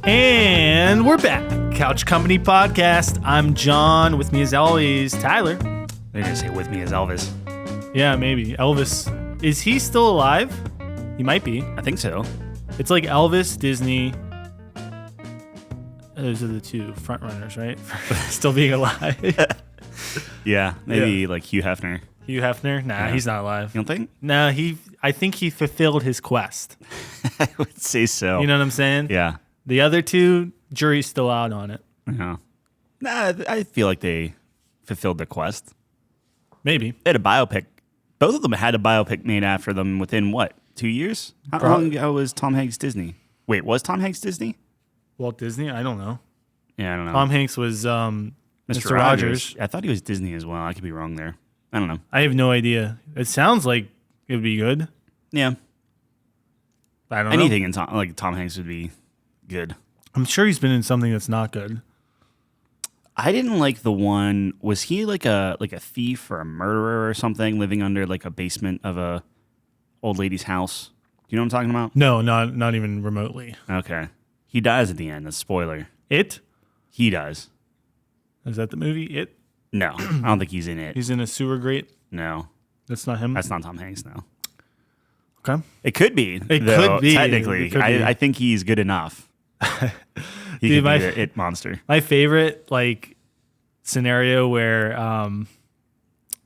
And we're back. Couch Company Podcast. I'm John. With me as always, Tyler. They're going to say with me as Elvis. Yeah, maybe. Elvis. Is he still alive? He might be. I think so. It's like Elvis, Disney. Those are the two front runners, right? Still being alive. Yeah, maybe like Hugh Hefner. Hugh Hefner? Nah, Yeah. he's not alive. You don't think? No, I think he fulfilled his quest. I would say so. You know what I'm saying? Yeah. The other two, jury's still out on it. Yeah. Nah, I feel like they fulfilled their quest. Maybe. They had a biopic. Both of them had a biopic made after them within, what, 2 years? How long ago was Tom Hanks Disney? Wait, was Tom Hanks Disney? Walt Disney? I don't know. Yeah, I don't know. Tom Hanks was Mr. Rogers. I thought he was Disney as well. I could be wrong there. I don't know. I have no idea. It sounds like it would be good. Yeah. I don't know. Anything in Tom Hanks would be good. I'm sure he's been in something that's not good. I didn't like the one. Was he like a thief or a murderer or something, living under like a basement of a old lady's house? Do you know what I'm talking about? No, not even remotely. Okay. He dies at the end. That's a spoiler. It? He does. Is that the movie? It? No, I don't think he's in it. He's in a sewer grate? No, That's not him? that's not Tom Hanks. No, Okay. it could be. It could be. Technically, It could be. I think he's good enough. He Dude, could be the it monster. My favorite scenario where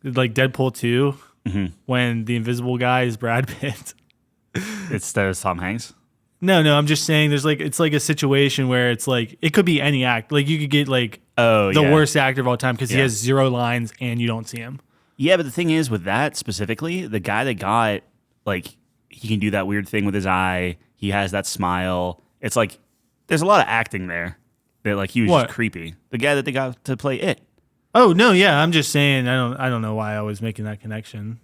like Deadpool 2 when the invisible guy is Brad Pitt. It's Tom Hanks. No, I'm just saying it's like a situation where it's like it could be any act. Like you could get the worst actor of all time because he has 0 lines and you don't see him. Yeah, but the thing is with that specifically, the guy that got he can do that weird thing with his eye. He has that smile. It's like there's a lot of acting there that he was just creepy. The guy that they got to play it. Oh no, yeah, I'm just saying I don't know why I was making that connection.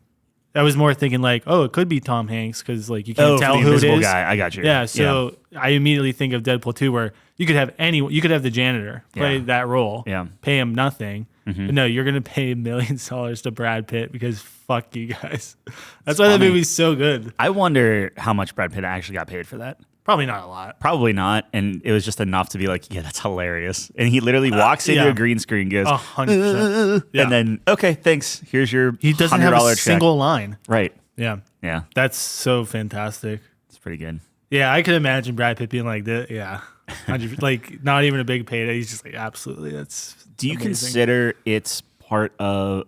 I was more thinking it could be Tom Hanks because you can't tell the who it invisible is. guy. I got you. Yeah, so I immediately think of Deadpool 2 where you could have the janitor play that role. Yeah. Pay him nothing. But no, you're gonna pay millions of dollars to Brad Pitt because fuck you guys. That's why that movie's so good. I wonder how much Brad Pitt actually got paid for that. Probably not a lot. Probably not, and it was just enough to be like, yeah, that's hilarious. And he literally walks into a green screen, goes, 100%. and then, okay, thanks. Here's your He doesn't have a check. single line. Right. Yeah. Yeah. That's so fantastic. It's pretty good. Yeah, I could imagine Brad Pitt being like that. Yeah. Not even a big payday. He's just absolutely. That's. Do you amazing. consider it's part of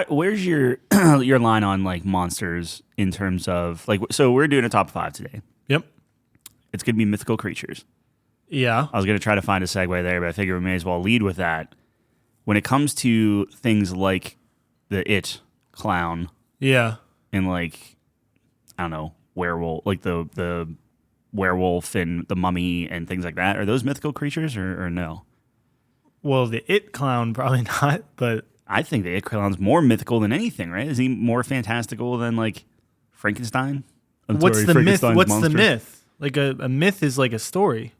where's your your line on monsters in terms of so we're doing a top 5 today. Yep. It's gonna be mythical creatures. Yeah. I was gonna try to find a segue there, but I figure we may as well lead with that. When it comes to things like the It clown, Yeah. and I don't know, werewolf, the werewolf and the mummy and things like that, are those mythical creatures or no? Well, the It clown probably not, but I think the It clown's more mythical than anything, right? Is he more fantastical than Frankenstein? what's the myth? Frankenstein's What's monster? the myth? A myth is like a story.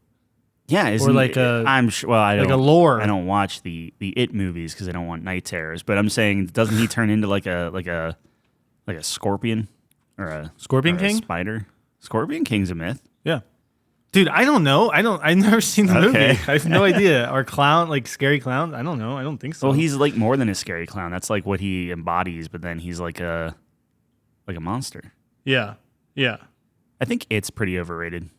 Yeah, I'm sure. Well, I don't a lore. I don't watch the It movies because I don't want night terrors. But I'm saying, doesn't he turn into like a scorpion or a Scorpion or King? a spider? Scorpion King's a myth. Yeah. Dude, I don't know. I've never seen the movie. Okay. I have no idea. Or clown, scary clown? I don't know. I don't think so. Well, he's more than a scary clown. That's what he embodies. But then he's like a monster. Yeah. Yeah. I think It's pretty overrated.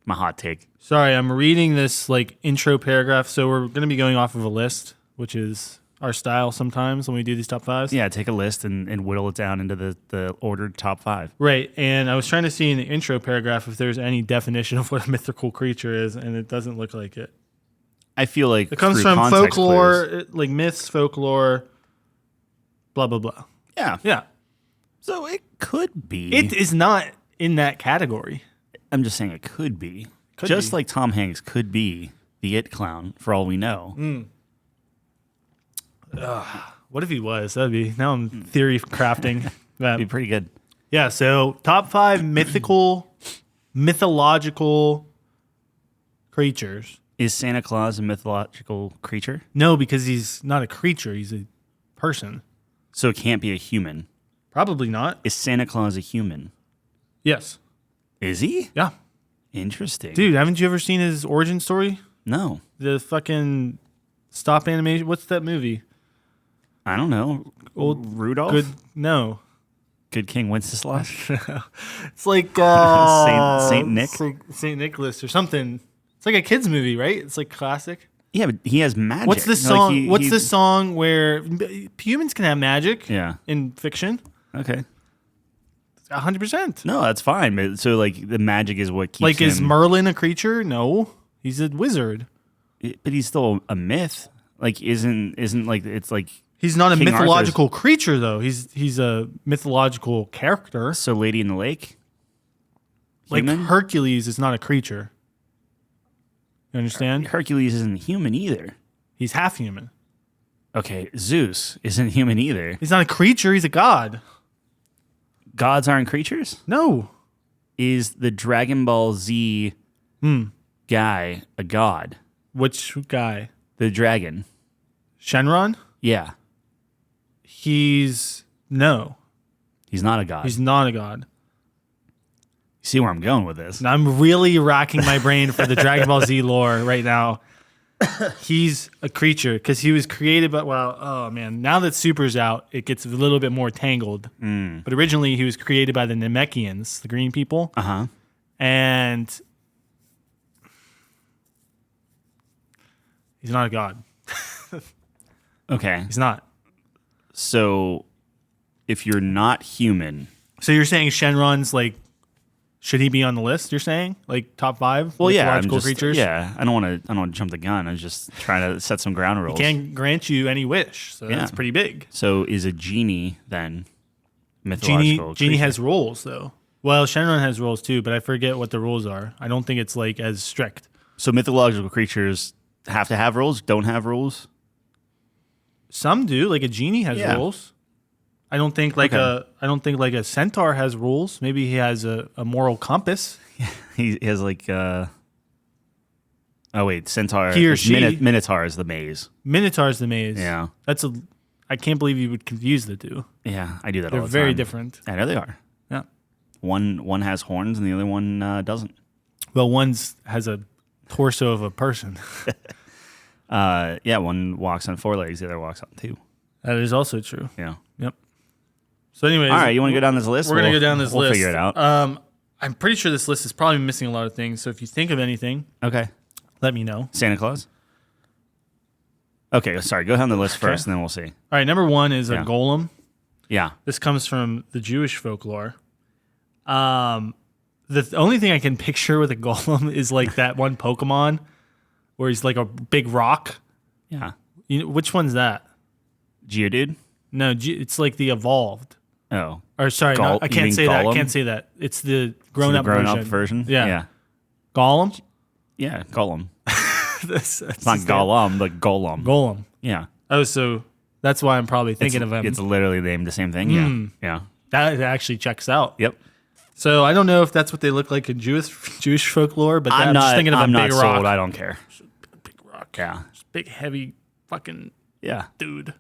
My hot take. Sorry, I'm reading this intro paragraph. So we're going to be going off of a list, which is our style sometimes when we do these top 5s. Yeah, take a list and whittle it down into the ordered top 5. Right. And I was trying to see in the intro paragraph if there's any definition of what a mythical creature is, and it doesn't look like it. I feel like It comes through from context folklore, clues- myths, folklore, blah, blah, blah. Yeah. Yeah. So it could be. It is not in that category. I'm just saying it could be. Could just be. like Tom Hanks could be the It clown, for all we know. What if he was? That'd be. Now I'm theory crafting. That'd be pretty good. Yeah. So top 5 mythological creatures. Is Santa Claus a mythological creature? No, because he's not a creature. He's a person. So it can't be a human. Probably not. Is Santa Claus a human? Yes. Is he? Yeah. Interesting. Dude, haven't you ever seen his origin story? No. The fucking stop animation. What's that movie? I don't know. Old Rudolph? No. Good King Wenceslas? It's like Saint Nick? Saint Nicholas or something. It's like a kid's movie, right? It's like classic. Yeah, but he has magic. What's the song? What's the song where humans can have magic? Yeah. In fiction. Okay. 100%. No, that's fine. But so like the magic is what keeps like him. Is Merlin a creature? No, he's a wizard. But he's still a myth. Like isn't like it's like he's not a King mythological creature though. He's a mythological character. So Lady in the Lake. Human? Like Hercules is not a creature. You understand? Hercules isn't human either. He's half human. Okay, Zeus isn't human either. He's not a creature. He's a god. Gods aren't creatures? No. Is the Dragon Ball Z guy a god? Which guy? The dragon. Shenron? Yeah. No. He's not a god. He's not a god. You see where I'm going with this? And I'm really racking my brain for the Dragon Ball Z lore right now. He's a creature because he was created by, oh man, now that Super's out, it gets a little bit more tangled. But originally he was created by the Namekians, the green people. Uh-huh. And he's not a god. Okay. He's not. So if you're not human. So you're saying Shenron's like, should he be on the list? You're saying like top 5 mythological creatures? Yeah, I don't want to jump the gun. I'm just trying to set some ground rules. He can't grant you any wish, so that's pretty big. So is a genie then mythological? Genie has rules though. Well, Shenron has rules too, but I forget what the rules are. I don't think it's like as strict. So mythological creatures have to have rules? Don't have rules? Some do. Like a genie has rules. I don't think like a centaur has rules. Maybe he has a moral compass. He has like oh wait, centaur. He or she. Minotaur is the maze. Minotaur's the maze. Yeah. I can't believe you would confuse the two. Yeah, I do that They're all the time. They're very different. I know they are. Yeah. One has horns and the other one doesn't. Well, one has a torso of a person. One walks on 4 legs, the other walks on 2. That is also true. Yeah. Yep. So anyways, all right, you want to go down this list? We're going to go down this list. We'll figure it out. I'm pretty sure this list is probably missing a lot of things. So if you think of anything, okay, let me know. Santa Claus? Okay, sorry. Go down the list first, and then we'll see. All right, number 1 is a golem. Yeah. This comes from the Jewish folklore. The only thing I can picture with a golem is like that one Pokemon where he's like a big rock. Yeah. Which one's that? Geodude? No, it's like the evolved. Oh. Or sorry, no, I can't say that. I can't say that. It's the grown-up version. Yeah. Gollum? Yeah, Golem. It's not Gollum, but Golem. Golem. Yeah. Oh, so that's why I'm probably thinking of him. It's literally named the same thing. Yeah. Yeah. That actually checks out. Yep. So I don't know if that's what they look like in Jewish folklore, but I'm just thinking of a big rock. Sold. I don't care. Big rock. Yeah. Just big, heavy fucking dude.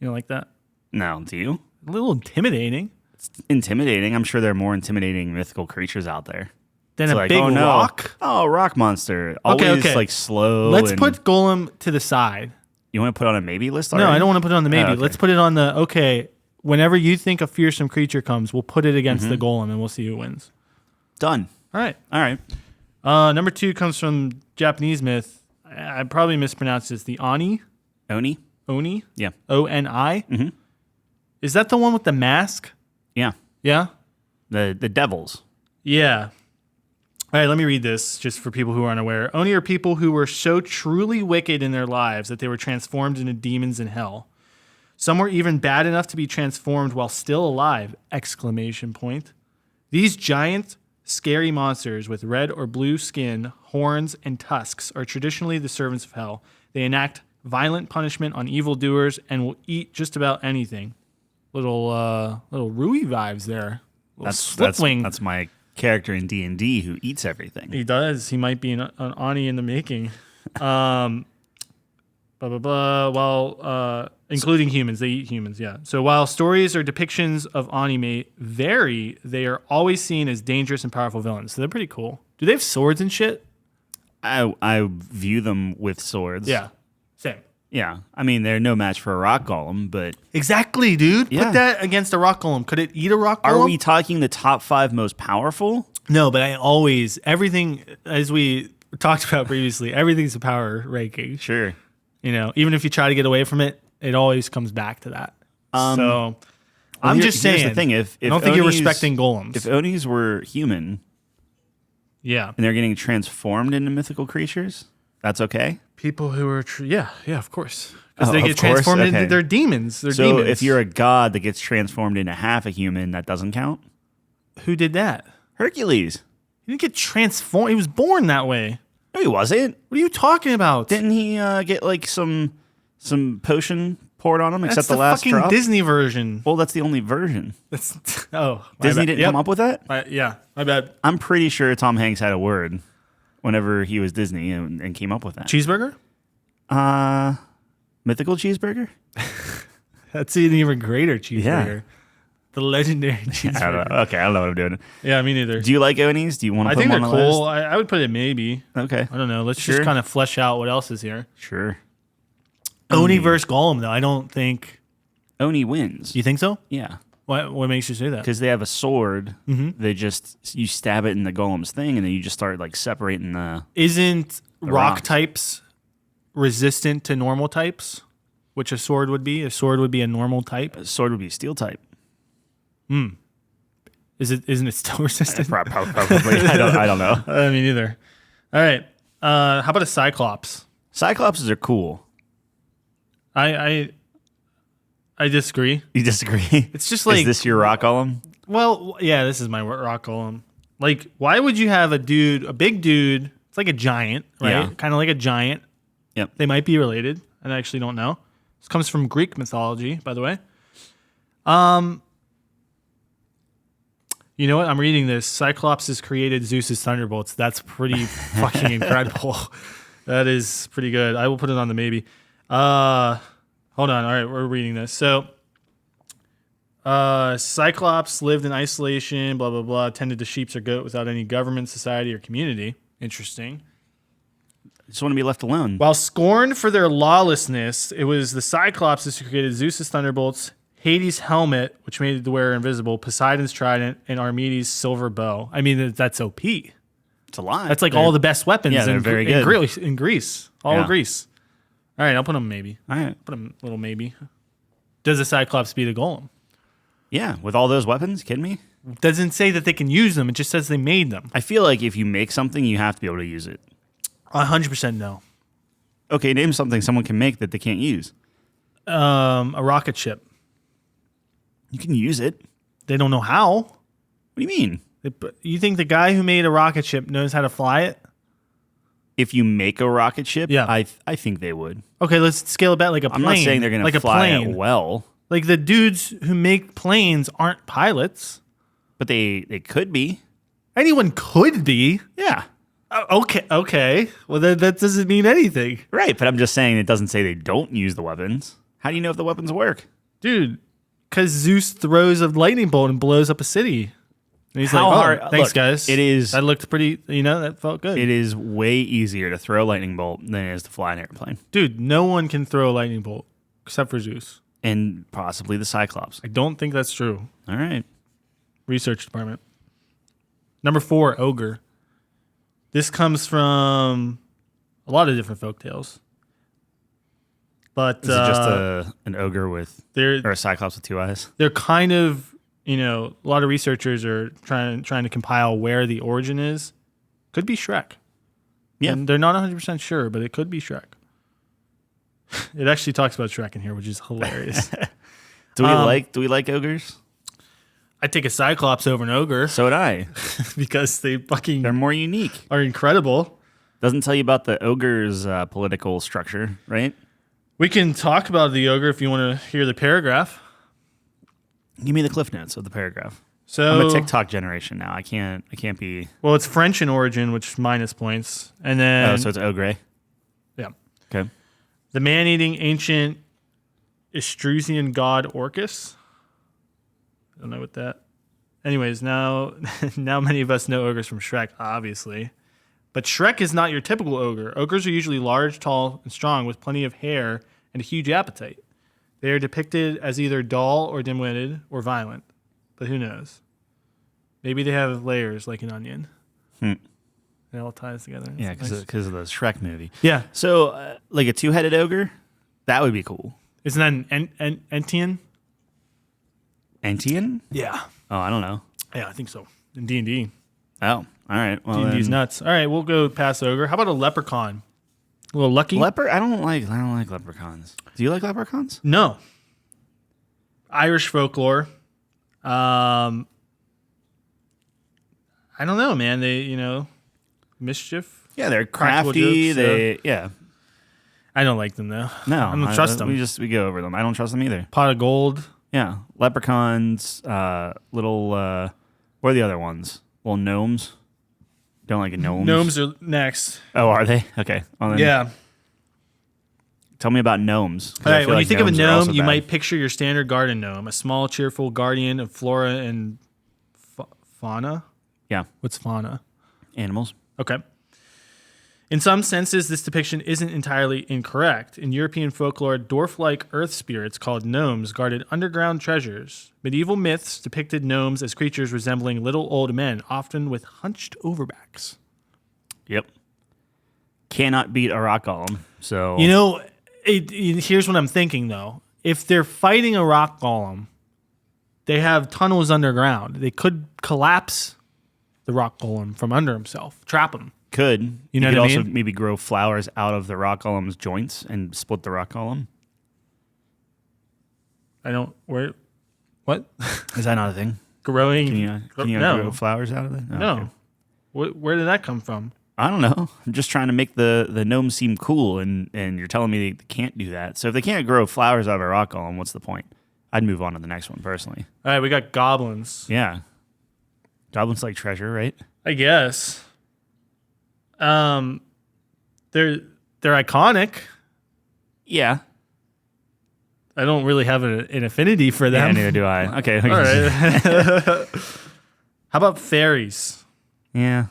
You know, like that? No, do you? A little intimidating. It's intimidating. I'm sure there are more intimidating mythical creatures out there. Than a big rock? Oh, rock monster. Always like slow. Let's put Golem to the side. You want to put on a maybe list already? No, I don't want to put it on the maybe. Okay. Let's put it on the, whenever you think a fearsome creature comes, we'll put it against the Golem and we'll see who wins. Done. All right. All right. Number 2 comes from Japanese myth. I probably mispronounced this. The Oni. Oni? Oni? Yeah. Oni? Mm-hmm. Is that the one with the mask? Yeah. Yeah? The devils. Yeah. All right, let me read this just for people who aren't aware. Oni are people who were so truly wicked in their lives that they were transformed into demons in hell. Some were even bad enough to be transformed while still alive! ! These giant, scary monsters with red or blue skin, horns, and tusks are traditionally the servants of hell. They enact violent punishment on evildoers and will eat just about anything. Little Rui vibes there. That's my character in D&D who eats everything. He does. He might be an Ani in the making. Blah, blah, blah. Well, including humans. They eat humans, yeah. So while stories or depictions of Ani may vary, they are always seen as dangerous and powerful villains. So they're pretty cool. Do they have swords and shit? I view them with swords. Yeah. Same. Yeah. I mean, they're no match for a rock golem, but Exactly, dude. Yeah. Put that against a rock golem. Could it eat a rock golem? are we talking the top 5 most powerful? No, but everything, as we talked about previously, everything's a power ranking. Sure. You know, even if you try to get away from it, it always comes back to that. So I'm just saying. Here's the thing. I don't think you're respecting golems. If Onis were human Yeah. and they're getting transformed into mythical creatures, that's okay? People who are, yeah, of course. Because Oh, they of get course? transformed Okay. into, they're demons. They're So demons. if you're a god that gets transformed into half a human, that doesn't count? Who did that? Hercules. He didn't get transformed. He was born that way. No, he wasn't. What are you talking about? Didn't he get like some potion poured on him That's except the the last fucking drop? Disney version. Well, that's the only version. That's my Disney bad. didn't Yep. come up with that? Yeah, my bad. I'm pretty sure Tom Hanks had a word whenever he was Disney and came up with that. Cheeseburger? Mythical cheeseburger? That's an even greater cheeseburger. Yeah. The legendary I don't cheeseburger. know. Okay, I don't know what I'm doing. Yeah, me neither. Do you like Onis? Do you want to I put think them they're on the cool. list? I would put it maybe. Okay, I don't know. Let's Sure. just kind of flesh out what else is here. sure. Oni versus Golem, though. I don't think. Oni wins. You think so? Yeah, What makes you say that? because they have a sword. Mm-hmm. They just you stab it in the golem's thing, and then you just start like separating the. Isn't rock rocks. types resistant to normal types? Which a sword would be? A sword would be a normal type. Sword would be steel type. Isn't it still resistant? Probably. I don't know. Me neither. All right. How about a Cyclops? Cyclopses are cool. I disagree. You disagree? It's just like Is this your rock golem? well, yeah, this is my rock golem. Like, why would you have a big dude? It's like a giant, right? Yeah. Kind of like a giant. Yep. They might be related. I actually don't know. This comes from Greek mythology, by the way. You know what? I'm reading this. Cyclops has created Zeus's thunderbolts. That's pretty fucking incredible. That is pretty good. I will put it on the maybe. Hold on. All right, we're reading this. So, Cyclops lived in isolation, blah, blah, blah, tended to sheep or goat without any government, society, or community. Interesting. Just want to be left alone. While scorned for their lawlessness, it was the Cyclopses who created Zeus's thunderbolts, Hades' helmet, which made the wearer invisible, Poseidon's trident, and Archimedes' silver bow. I mean, that's OP. It's a lot. That's like all the best weapons Yeah, they're in, very in good. Greece. In Greece. All Yeah. of Greece. All right, I'll put them maybe. All right. Put them little maybe. Does the Cyclops beat a golem? Yeah, with all those weapons, kidding me? Doesn't say that they can use them. It just says they made them. I feel like if you make something, you have to be able to use it. 100% no. Okay, name something someone can make that they can't use. A rocket ship. You can use it. They don't know how. What do you mean? You think the guy who made a rocket ship knows how to fly it? If you make a rocket ship, Yeah. I think they would. Okay, let's scale it back like a plane. I'm not saying they're going like to a fly plane. it well, Like the dudes who make planes aren't pilots. but they could be. Anyone could be. Yeah. Okay. Well, that doesn't mean anything. Right, but I'm just saying it doesn't say they don't use the weapons. How do you know if the weapons work? Dude, because Zeus throws a lightning bolt and blows up a city. And he's How like, hard- thanks, look, guys. it is- That looked pretty, that felt good. It is way easier to throw a lightning bolt than it is to fly an airplane. Dude, no one can throw a lightning bolt except for Zeus. And possibly the Cyclops. I don't think that's true. All right. Research department. Number 4, ogre. This comes from a lot of different folktales. But Is it just an ogre with, they're or a Cyclops with 2 eyes? they're kind of, a lot of researchers are trying to compile where the origin is. Could be Shrek. Yeah. And they're not 100% sure, but it could be Shrek. It actually talks about Shrek in here, which is hilarious. Do we like ogres? I take a Cyclops over an ogre So would I. because they fucking They're more unique. are incredible. Doesn't tell you about the ogre's political structure, right? We can talk about the ogre if you want to hear the paragraph. Give me the cliff notes of the paragraph. So I'm a TikTok generation now. I can't be. Well, it's French in origin, which minus points. And then Oh, so it's ogre. yeah. Okay. The man-eating ancient Etruscan god Orcus. I don't know what that. Anyways, now many of us know ogres from Shrek, obviously. But Shrek is not your typical ogre. Ogres are usually large, tall, and strong with plenty of hair and a huge appetite. They are depicted as either dull or dim-witted or violent. But who knows? Maybe they have layers like an onion. It all ties together. Yeah, because of the Shrek movie. Yeah. So, like a two-headed ogre, that would be cool. Isn't that an Entian? Entian? Yeah. Oh, I don't know. Yeah, I think so. In D&D. Oh, all right. Well, D&D's nuts. All right, we'll go past ogre. How about a leprechaun? A little lucky? I don't like leprechauns. Do you like leprechauns? No. Irish folklore. I don't know, man. They, mischief. Yeah, they're Practical crafty. jokes, Yeah. I don't like them though. No, I don't trust them. We go over them. I don't trust them either. Pot of gold. Yeah, leprechauns. Little. What are the other ones? Little gnomes. Don't like gnomes. Gnomes are next. Oh, are they? Okay. Well, then Yeah. Tell me about gnomes. All right. When you think of a gnomes are also gnome, you bad. might picture your standard garden gnome, a small, cheerful guardian of flora and fauna. Yeah, What's fauna? animals. Okay. In some senses, this depiction isn't entirely incorrect. In European folklore, dwarf-like earth spirits called gnomes guarded underground treasures. Medieval myths depicted gnomes as creatures resembling little old men, often with hunched overbacks. Yep. Cannot beat a rock golem. So Here's what I'm thinking, though. If they're fighting a rock golem, they have tunnels underground. They could collapse the rock golem from under himself, trap him. could You know could what I also mean? maybe grow flowers out of the rock golem's joints and split the rock golem. What? Is that not a thing? Growing? Can you no. grow flowers out of it? No. Okay. Where did that come from? I don't know. I'm just trying to make the gnomes seem cool, and you're telling me they can't do that. So if they can't grow flowers out of a rock golem, what's the point? I'd move on to the next one personally. All right, we got goblins. Yeah. Goblins like treasure, right? I guess. They're iconic. Yeah. I don't really have an affinity for Yeah, them. neither do I. Okay. All right. How about fairies? Yeah.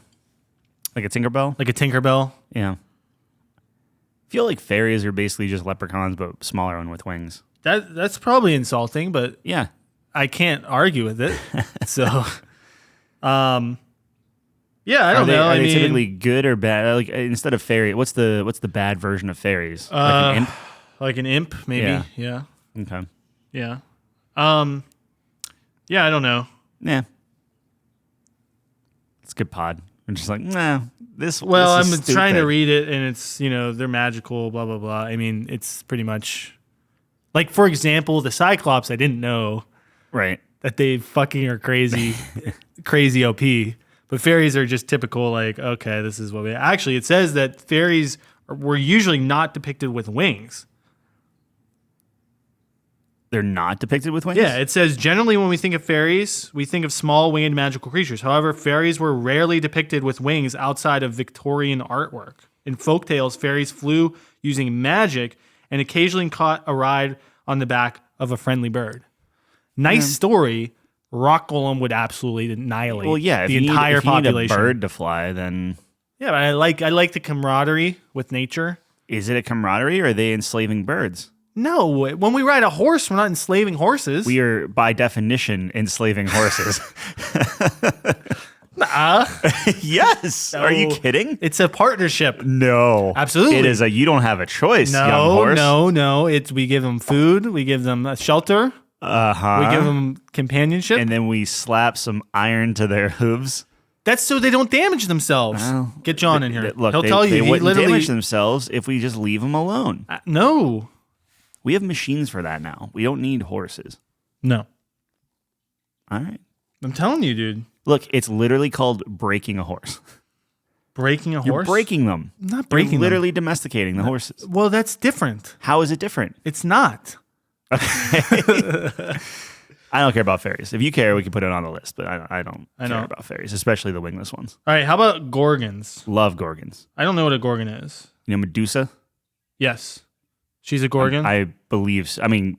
Like a Tinkerbell? Like a Tinkerbell? Yeah. I feel like fairies are basically just leprechauns, but smaller and with wings. That's probably insulting, but Yeah. I can't argue with it. So, yeah, I don't know. Are I they mean, typically good or bad? Like instead of fairy, what's the bad version of fairies? Like an imp? like an imp, maybe. Yeah. Okay. Yeah. Yeah, I don't know. Yeah. It's a good pod. I'm just like, nah, this. Well, this I'm is trying to stupid. read it, and it's, they're magical, blah, blah, blah. I mean, it's pretty much like, for example, the Cyclops, I didn't know Right. that they fucking are crazy, crazy OP. But fairies are just typical, like, okay, this is what we. Actually, it says that fairies were usually not depicted with wings. They're not depicted with wings? Yeah, it says generally when we think of fairies, we think of small winged magical creatures. However, fairies were rarely depicted with wings outside of Victorian artwork. In folktales, fairies flew using magic and occasionally caught a ride on the back of a friendly bird. Nice story. Rock Golem would absolutely annihilate Well, yeah. the If entire you need population. a bird to fly, then Yeah, but I like the camaraderie with nature. is it a camaraderie or are they enslaving birds? No, when we ride a horse, we're not enslaving horses. We are, by definition, enslaving horses. Yes. Are you No. kidding? It's a partnership. No. Absolutely. It is you don't have a choice, young horse. No. It's we give them food, we give them a shelter, Uh-huh. we give them companionship. And then we slap some iron to their hooves. That's so they don't damage themselves. Well, Get John in here. Look, He'll they, tell you. they He wouldn't literally damage themselves if we just leave them alone. No. We have machines for that now. We don't need horses. No. All right. I'm telling you, dude. Look, it's literally called breaking a horse. Breaking a You're horse? breaking them. I'm not You're breaking them. literally domesticating the horses. Well, that's different. How is it different? It's not. I don't care about fairies. If you care, we can put it on the list, but I don't care know. about fairies, especially the wingless ones. All right, how about Gorgons? Love gorgons. I don't know what a Gorgon is. You know Medusa? Yes. She's a Gorgon? I believe so. I mean,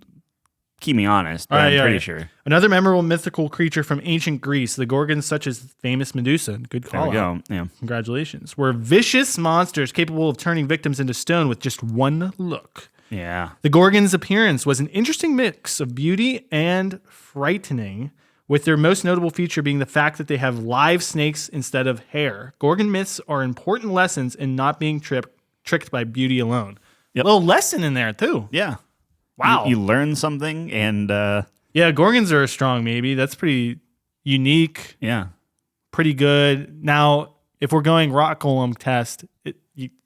keep me honest, but I'm pretty sure. Another memorable mythical creature from ancient Greece, the Gorgons, such as famous Medusa. Good call. There we go. Yeah. Congratulations. Were vicious monsters capable of turning victims into stone with just one look. Yeah. The Gorgons' appearance was an interesting mix of beauty and frightening, with their most notable feature being the fact that they have live snakes instead of hair. Gorgon myths are important lessons in not being tricked by beauty alone. Yep. A little lesson in there, too. Yeah. Wow. You learn something, and yeah, Gorgons are strong, maybe. That's pretty unique. Yeah. Pretty good. Now, if we're going rock golem test,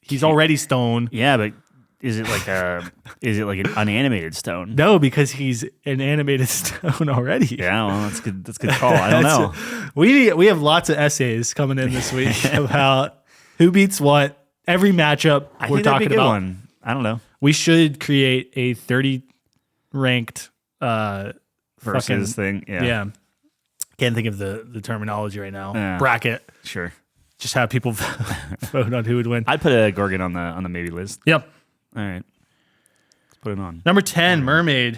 he's already stone. Yeah, but is it like an unanimated stone? No, because he's an animated stone already. Yeah, well, that's good. That's a good call. I don't know. We have lots of essays coming in this week about who beats what. Every matchup we're talking about. One. I don't know. We should create a 30 ranked versus thing. Yeah. Can't think of the terminology right now. Yeah. Bracket. Sure. Just have people vote on who would win. I'd put a Gorgon on the maybe list. Yep. All right. Let's put it on. Number 10, mermaid.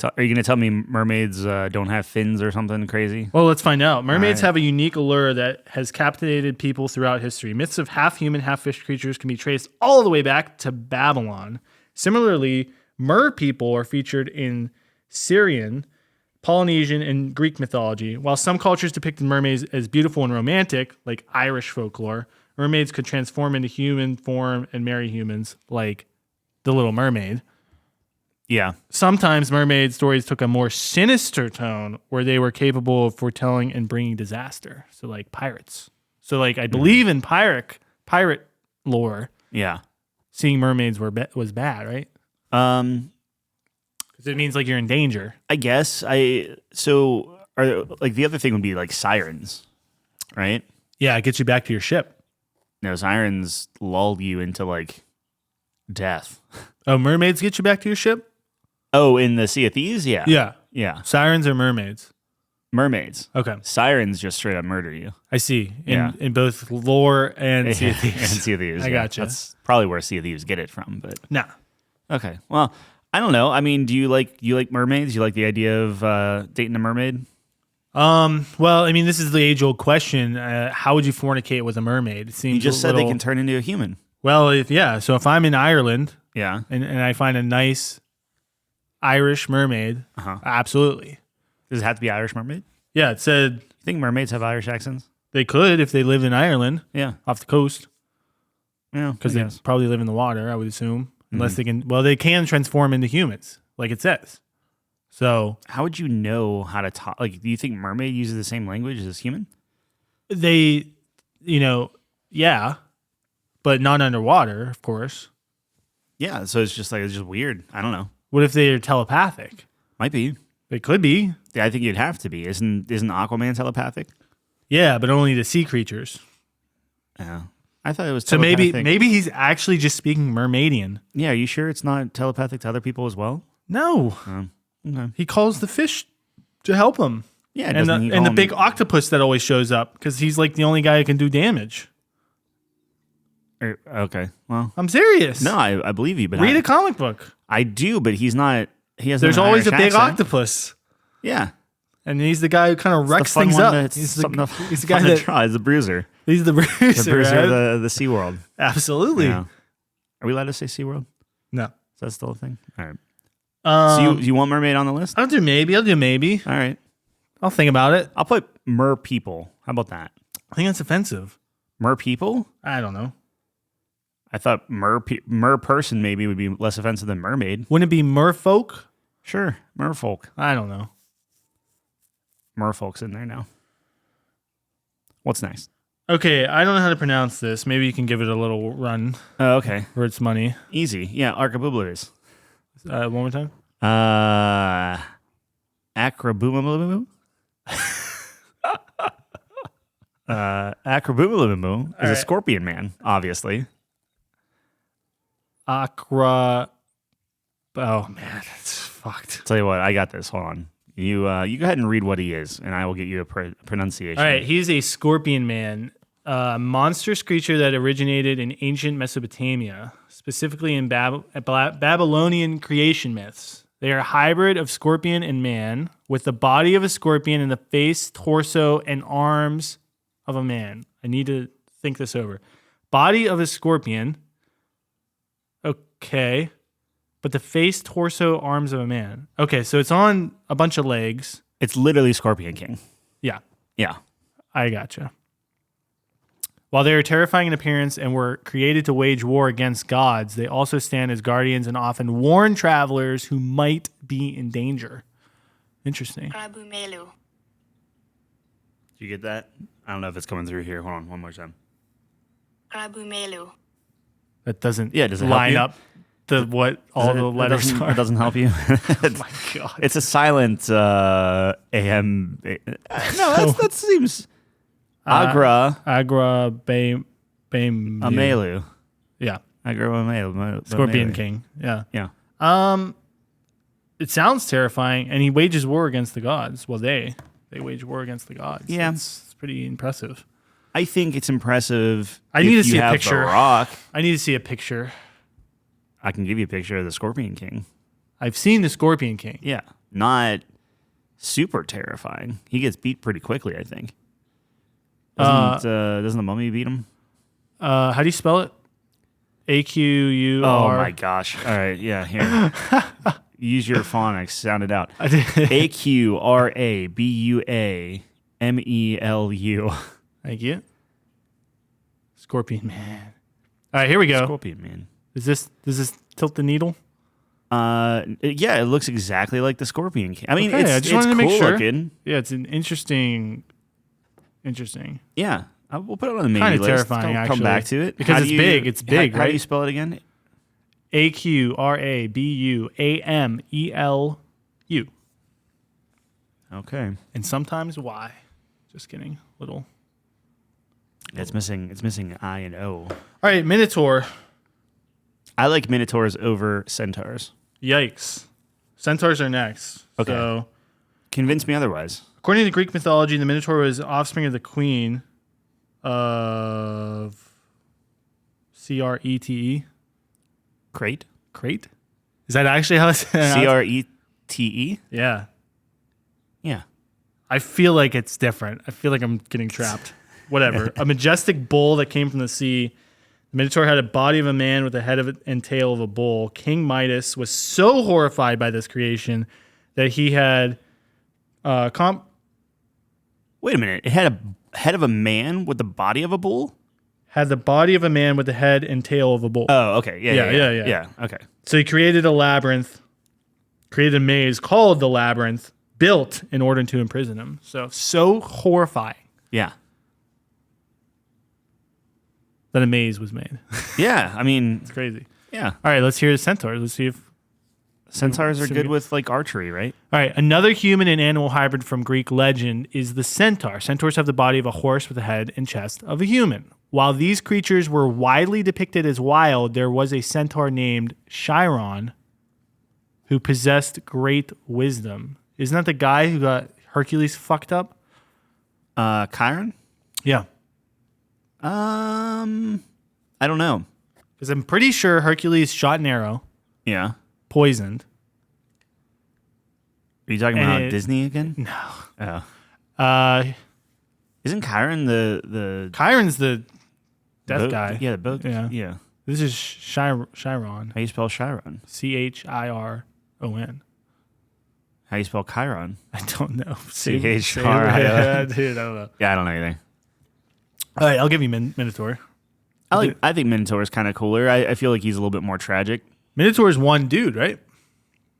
Are you going to tell me mermaids don't have fins or something crazy? Well, let's find out. Mermaids have a unique allure that has captivated people throughout history. Myths of half-human, half-fish creatures can be traced all the way back to Babylon. Similarly, mer people are featured in Syrian, Polynesian, and Greek mythology. While some cultures depicted mermaids as beautiful and romantic, like Irish folklore, mermaids could transform into human form and marry humans, like the Little Mermaid. Yeah. Sometimes mermaid stories took a more sinister tone where they were capable of foretelling and bringing disaster. So like pirates. So like I believe in pirate lore. Yeah. Seeing mermaids was bad, right? Because it means like you're in danger. I guess. The other thing would be like sirens, right? Yeah, it gets you back to your ship. No, sirens lull you into like death. Oh, mermaids get you back to your ship? Oh, in the Sea of Thieves? Yeah. Yeah. Yeah. Sirens or mermaids? Mermaids. Okay. Sirens just straight up murder you. I see. In both lore and Sea of Thieves. And Sea of Thieves. I gotcha. That's probably where Sea of Thieves get it from, but nah. Okay. Well, I don't know. I mean, do you like mermaids? You like the idea of dating a mermaid? Well, I mean, this is the age-old question. How would you fornicate with a mermaid? It seems you just said they can turn into a human. Well, so if I'm in Ireland, yeah, and I find a nice Irish mermaid, absolutely. Does it have to be Irish mermaid? Yeah, it said. You think mermaids have Irish accents? They could if they live in Ireland. Yeah, off the coast. Yeah, because they probably live in the water. I would assume, unless they can. Well, they can transform into humans, like it says. So, how would you know how to talk? Like, do you think mermaid uses the same language as human? They, yeah, but not underwater, of course. Yeah, so it's just weird. I don't know. What if they're telepathic? Might be. They could be. Yeah, I think you'd have to be. Isn't Aquaman telepathic? Yeah, but only to sea creatures. Yeah, I thought it was. So maybe he's actually just speaking Mermaidian. Yeah, are you sure it's not telepathic to other people as well? No. Okay. He calls the fish to help him. Yeah, and the big octopus that always shows up because he's like the only guy who can do damage. Okay, well, I'm serious. No, I believe you, but read a comic book. I do, but he's not. He has. There's always a big accent. octopus. Yeah, and he's the guy who kind of wrecks things up. He's the guy that tries. The bruiser. He's the bruiser. The bruiser right? of the SeaWorld. Absolutely. Yeah. Are we allowed to say SeaWorld? No. Is that still a thing? All right. So you want mermaid on the list? I'll do maybe. All right. I'll think about it. I'll put mer people. How about that? I think that's offensive. Mer people? I don't know. I thought mer person maybe would be less offensive than mermaid. Wouldn't it be merfolk? Sure, merfolk. I don't know. Merfolk's in there now. What's next? Okay, I don't know how to pronounce this. Maybe you can give it a little run. Oh, okay. For its money. Easy. Yeah, Archibubulus. One more time. Acrobumaboo. Acrobumaboo is a scorpion man, obviously. Oh man, that's fucked. Tell you what, I got this. Hold on. You go ahead and read what he is, and I will get you a pronunciation. All right, he's a scorpion man, a monstrous creature that originated in ancient Mesopotamia, specifically in Babylonian creation myths. They are a hybrid of scorpion and man, with the body of a scorpion and the face, torso, and arms of a man. I need to think this over. Body of a scorpion. Okay. But the face, torso, arms of a man. Okay, so it's on a bunch of legs. It's literally Scorpion King. Yeah. Yeah. I gotcha. While they are terrifying in appearance and were created to wage war against gods, they also stand as guardians and often warn travelers who might be in danger. Interesting. Did you get that? I don't know if it's coming through here. Hold on, one more time. That doesn't does it line help up the what all the letters are. It doesn't help you. Oh my God. It's a silent AM. No, that seems. Agra Bame. Amelu. Yeah. Agra Amelu. Scorpion King. Yeah. Yeah. It sounds terrifying, and he wages war against the gods. Well, they wage war against the gods. Yeah. It's pretty impressive. I think it's impressive. I need to see a have picture. The Rock. I need to see a picture. I can give you a picture of the Scorpion King. I've seen the Scorpion King. Yeah. Not super terrifying. He gets beat pretty quickly, I think. Doesn't the Mummy beat him? How do you spell it? AQUR. Oh my gosh. All right. Yeah. Here. Use your phonics. Sound it out. AQRABUAMELU. Thank you. Scorpion Man. All right, here we go. Scorpion Man. Does this tilt the needle? Yeah, it looks exactly like the Scorpion King. I mean, Okay, I it's just wanted to cool make sure. looking. Yeah, it's an interesting. Yeah, we'll put it on the maybe Kind of list. terrifying, Come actually. back to it Because it's big. It's big, How right? do you spell it again? AQRABUAMELU. Okay. And sometimes Y. Just kidding. Little. It's missing I and O. All right, Minotaur. I like Minotaurs over Centaurs. Yikes. Centaurs are next. Okay. So, Convince me otherwise. according to Greek mythology, the Minotaur was offspring of the queen of Crete. Crate? Crate? Is that actually how it's Crete? Yeah. Yeah. I feel like it's different. I feel like I'm getting trapped. Whatever. A majestic bull that came from the sea. The Minotaur had a body of a man with the head of it and tail of a bull. King Midas was so horrified by this creation that he had Wait a minute. It had a head of a man with the body of a bull? had the body of a man with the head and tail of a bull. Oh, okay. Yeah. Yeah. Okay. So he created a labyrinth, created a maze called the labyrinth, built in order to imprison him. So horrifying Yeah. that a maze was made. Yeah. I mean, It's crazy. yeah. All right, let's hear the centaurs. Let's see if. Centaurs are good with like archery, right? All right, another human and animal hybrid from Greek legend is the centaur. Centaurs have the body of a horse with the head and chest of a human. While these creatures were widely depicted as wild, there was a centaur named Chiron who possessed great wisdom. Isn't that the guy who got Hercules fucked up? Chiron? Yeah. I don't know. Because I'm pretty sure Hercules shot an arrow, Yeah. poisoned. Are you talking And about it- Disney again? No. Oh. Isn't Chiron the Chiron's the death boat? guy. Yeah, the boat. Yeah. Yeah. This is Chiron. How do you spell Chiron? Chiron. How do you spell Chiron? I don't know. C-H-R-I-O-N. Dude, I don't know. Yeah, I don't know anything. All right, I'll give you Minotaur. I think Minotaur is kind of cooler. I feel like he's a little bit more tragic. Minotaur is one dude, right?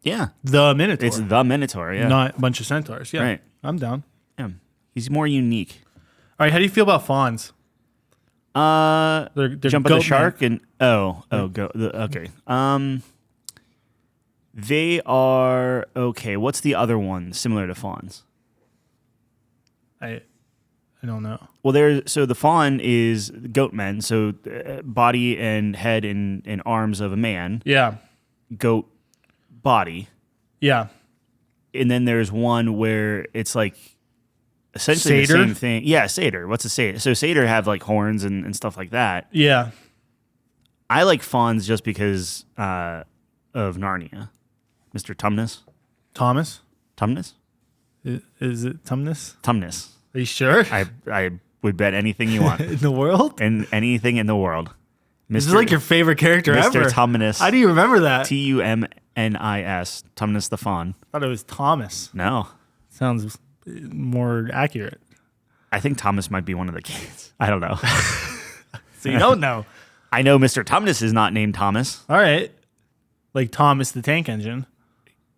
Yeah. The Minotaur. It's the Minotaur, yeah. Not a bunch of centaurs. Yeah. Right. I'm down. Yeah. He's more unique. All right, how do you feel about fawns? They're Jump at goat the shark men. and go. Okay. They are okay. What's the other one similar to fawns? I don't know. Well, so the fawn is goat men, so body and head and arms of a man, Yeah. goat body, Yeah. and then there's one where it's like essentially Satyr? the same thing. Yeah, satyr. What's a satyr? So satyr have like horns and stuff like that. Yeah. I like fawns just because of Narnia. Mr. Tumnus. Thomas? Tumnus? Is it Tumnus? Tumnus. Are you sure? I would bet anything you want. In the world? And anything in the world. This is like your favorite character Mr. ever. Tumnus. How do you remember that? Tumnis. Tumnus the Fawn. I thought it was Thomas. No. Sounds more accurate. I think Thomas might be one of the kids. I don't know. So you don't know. I know Mr. Tumnus is not named Thomas. All right. Like Thomas the Tank Engine.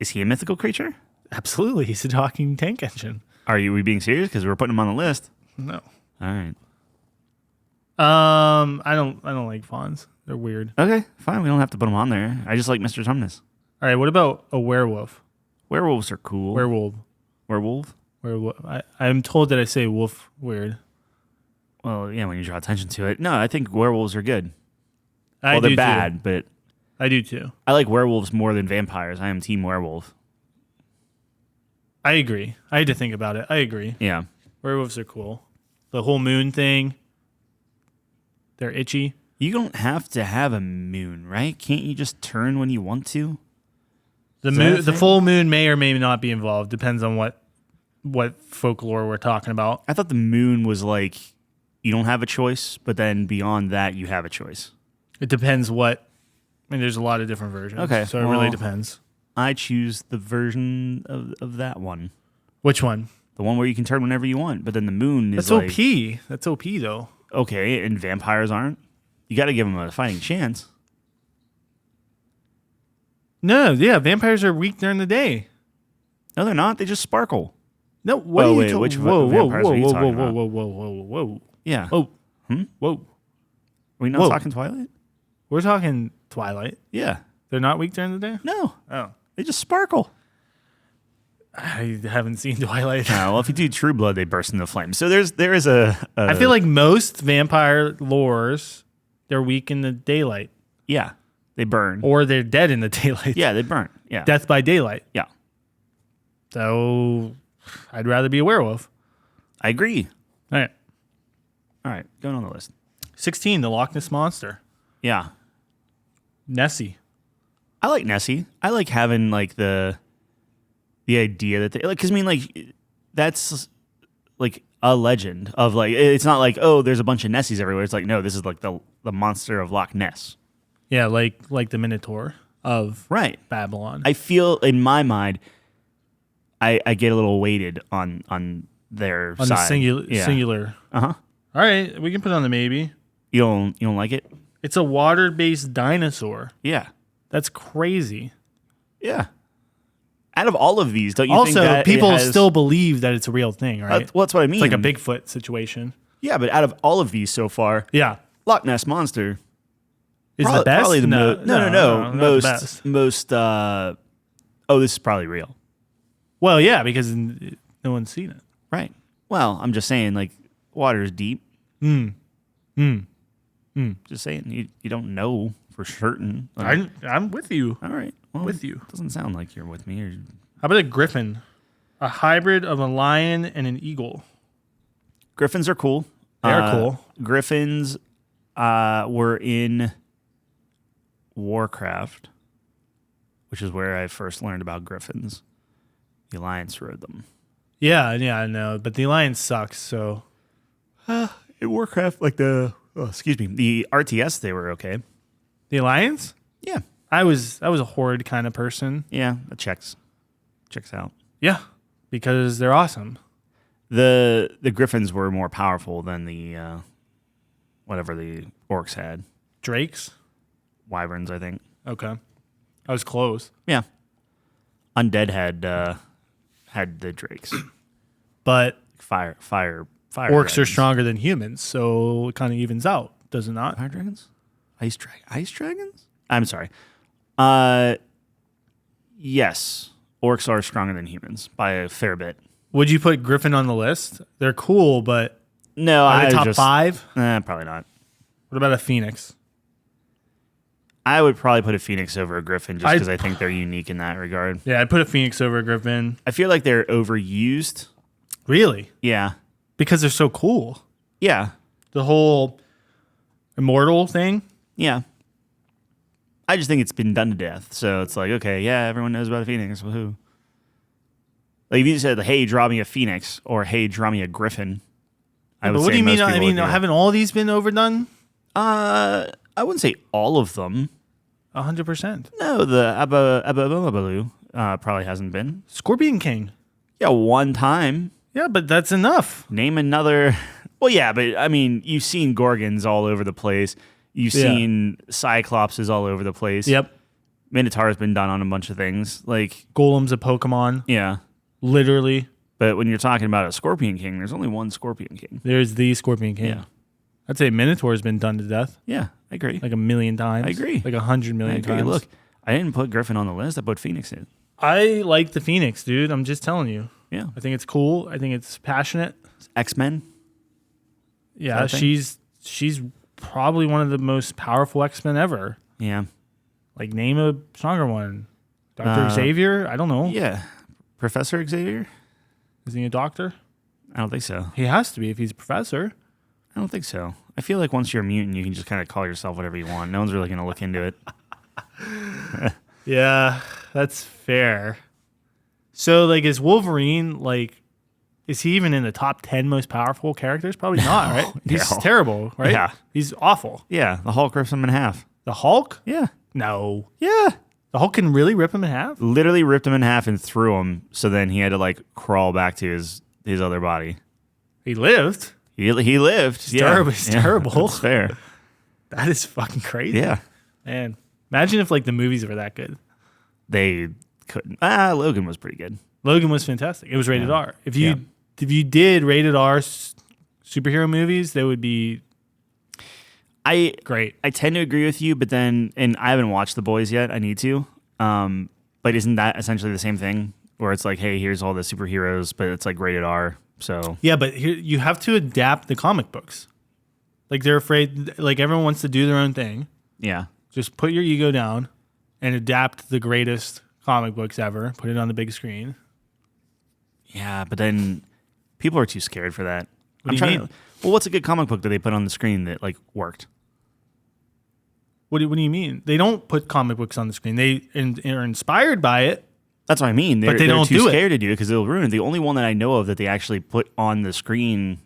Is he a mythical creature? Absolutely. He's a talking tank engine. Are we being serious? Because we're putting him on the list. No. All right. I don't like fawns. They're weird. Okay, fine. We don't have to put him on there. I just like Mr. Tumnus. All right, what about a werewolf? Werewolves are cool. Werewolf. Werewolf? Werewolf. I'm told that I say wolf weird. Well, yeah, when you draw attention to it. No, I think werewolves are good. They're bad, but I do too. I like werewolves more than vampires. I am team werewolf. I agree. I had to think about it. I agree. Yeah. Werewolves are cool. The whole moon thing. They're itchy. You don't have to have a moon, right? Can't you just turn when you want to? The full moon may or may not be involved. Depends on what folklore we're talking about. I thought the moon was like you don't have a choice, but then beyond that, you have a choice. It depends what. I mean, there's a lot of different versions. Okay, So it really depends. I choose the version of that one. Which one? The one where you can turn whenever you want, but then the moon is That's OP. That's OP, though. Okay, and vampires aren't. You got to give them a fighting chance. No, yeah, vampires are weak during the day. No, they're not. They just sparkle. No, what are you talking? Which Whoa, vampires are you talking about? whoa. Yeah. Oh, Are whoa. we not talking Twilight? We're talking Twilight. Yeah. They're not weak during the day? No. Oh. They just sparkle. I haven't seen Twilight. Well, if you do True Blood, they burst into flames. So there is a I feel like most vampire lores, they're weak in the daylight. Yeah. They burn. Or they're dead in the daylight. Yeah, they burn. Yeah. Death by daylight. Yeah. So I'd rather be a werewolf. I agree. All right. All right. Going on the list. 16, the Loch Ness Monster. Yeah. Nessie. I like Nessie. I like having like the idea that they like, because I mean, like, that's like a legend of like, it's not like, oh, there's a bunch of Nessies everywhere. It's like, no, this is like the monster of Loch Ness. Yeah, like the Minotaur of Right. Babylon. I feel in my mind, I get a little weighted on their on side. the singular. Uh-huh. All right, we can put it on the maybe. You don't like it? It's a water-based dinosaur. Yeah. That's crazy. Yeah. Out of all of these, don't you think Also, that people it has, still believe that it's a real thing, right? well, that's what I mean. It's like a Bigfoot situation. Yeah, but out of all of these so far, Yeah. Loch Ness Monster Is the best? Probably the no, not the best. most. Oh, this is probably real. Well, yeah, because no one's seen it. Right. Well, I'm just saying, like, water is deep. Just saying, you don't know for certain. Like, I'm with you. all right. Well, with you. Doesn't sound like you're with me. Or, How about a griffin? A hybrid of a lion and an eagle. Griffins are cool. They're cool. Griffins were in Warcraft, which is where I first learned about griffins. The Alliance rode them. Yeah, I know. But the alliance sucks, so. In Warcraft, like the RTS, they were okay. The alliance? Yeah. I was a horde kind of person. Yeah, that checks out. Yeah, because they're awesome. The Griffins were more powerful than the whatever the orcs had. Drakes? Wyverns, I think. Okay. I was close. Yeah. Undead had the drakes. But Fire orcs dragons. are stronger than humans, so it kind of evens out, does it not? Fire dragons? Ice dragons? I'm sorry. Yes. Orcs are stronger than humans by a fair bit. Would you put Griffin on the list? They're cool, but No, are they I top just, 5? Probably not. What about a phoenix? I would probably put a phoenix over a griffin just because I think they're unique in that regard. Yeah, I'd put a phoenix over a griffin. I feel like they're overused. Really? Yeah. Because they're so cool. Yeah. The whole immortal thing. Yeah. I just think it's been done to death. So it's like, okay, yeah, everyone knows about a phoenix. Woohoo. Like if you said, hey, draw me a phoenix, or hey, draw me a griffin. But what do you mean? I mean, haven't all these been overdone? I wouldn't say all of them. 100%. No, the Ababaloo probably hasn't been. Scorpion King. Yeah, one time. Yeah, but that's enough. Name another. Well, yeah, but I mean, you've seen Gorgons all over the place. You've seen Cyclopses all over the place. Yep. Minotaur's been done on a bunch of things. Like Golem's a Pokemon. Yeah. Literally. But when you're talking about a Scorpion King, there's only one Scorpion King. There's the Scorpion King. Yeah. I'd say Minotaur's been done to death. Yeah, I agree. Like 1,000,000 times. I agree. Like 100 million times. Look, I didn't put Griffin on the list. I put Phoenix in. I like the Phoenix, dude. I'm just telling you. Yeah. I think it's cool. I think it's passionate. X-Men. Yeah, she's probably one of the most powerful X-Men ever. Yeah. Like, name a stronger one. Dr. Xavier? I don't know. Yeah. Professor Xavier? Is he a doctor? I don't think so. He has to be if he's a professor. I don't think so. I feel like once you're a mutant, you can just kind of call yourself whatever you want. No one's really going to look into it. Yeah, that's fair. So, like, is Wolverine, like, is he even in the top 10 most powerful characters? Probably not, right? He's terrible, right? Yeah. He's awful. Yeah, the Hulk rips him in half. The Hulk? Yeah. No. Yeah. The Hulk can really rip him in half? Literally ripped him in half and threw him, so then he had to, like, crawl back to his other body. He lived? He lived. It's terrible. It's terrible. That's fair. That is fucking crazy. Yeah. Man, imagine if, like, the movies were that good. They couldn't. Logan was pretty good. Logan was fantastic. It was rated R. If you did rated R superhero movies, they would be great. I tend to agree with you, but then, and I haven't watched The Boys yet. I need to. But isn't that essentially the same thing? Where it's like, hey, here's all the superheroes, but it's like rated R. So yeah, but here, you have to adapt the comic books. Like they're afraid. Like everyone wants to do their own thing. Yeah. Just put your ego down and adapt the greatest comic books ever. Put it on the big screen. Yeah, but then people are too scared for that. What do you mean? Well, what's a good comic book that they put on the screen that like worked? What do you mean? They don't put comic books on the screen. They are inspired by it. That's what I mean. But they don't too scared to do it because it'll ruin it. The only one that I know of that they actually put on the screen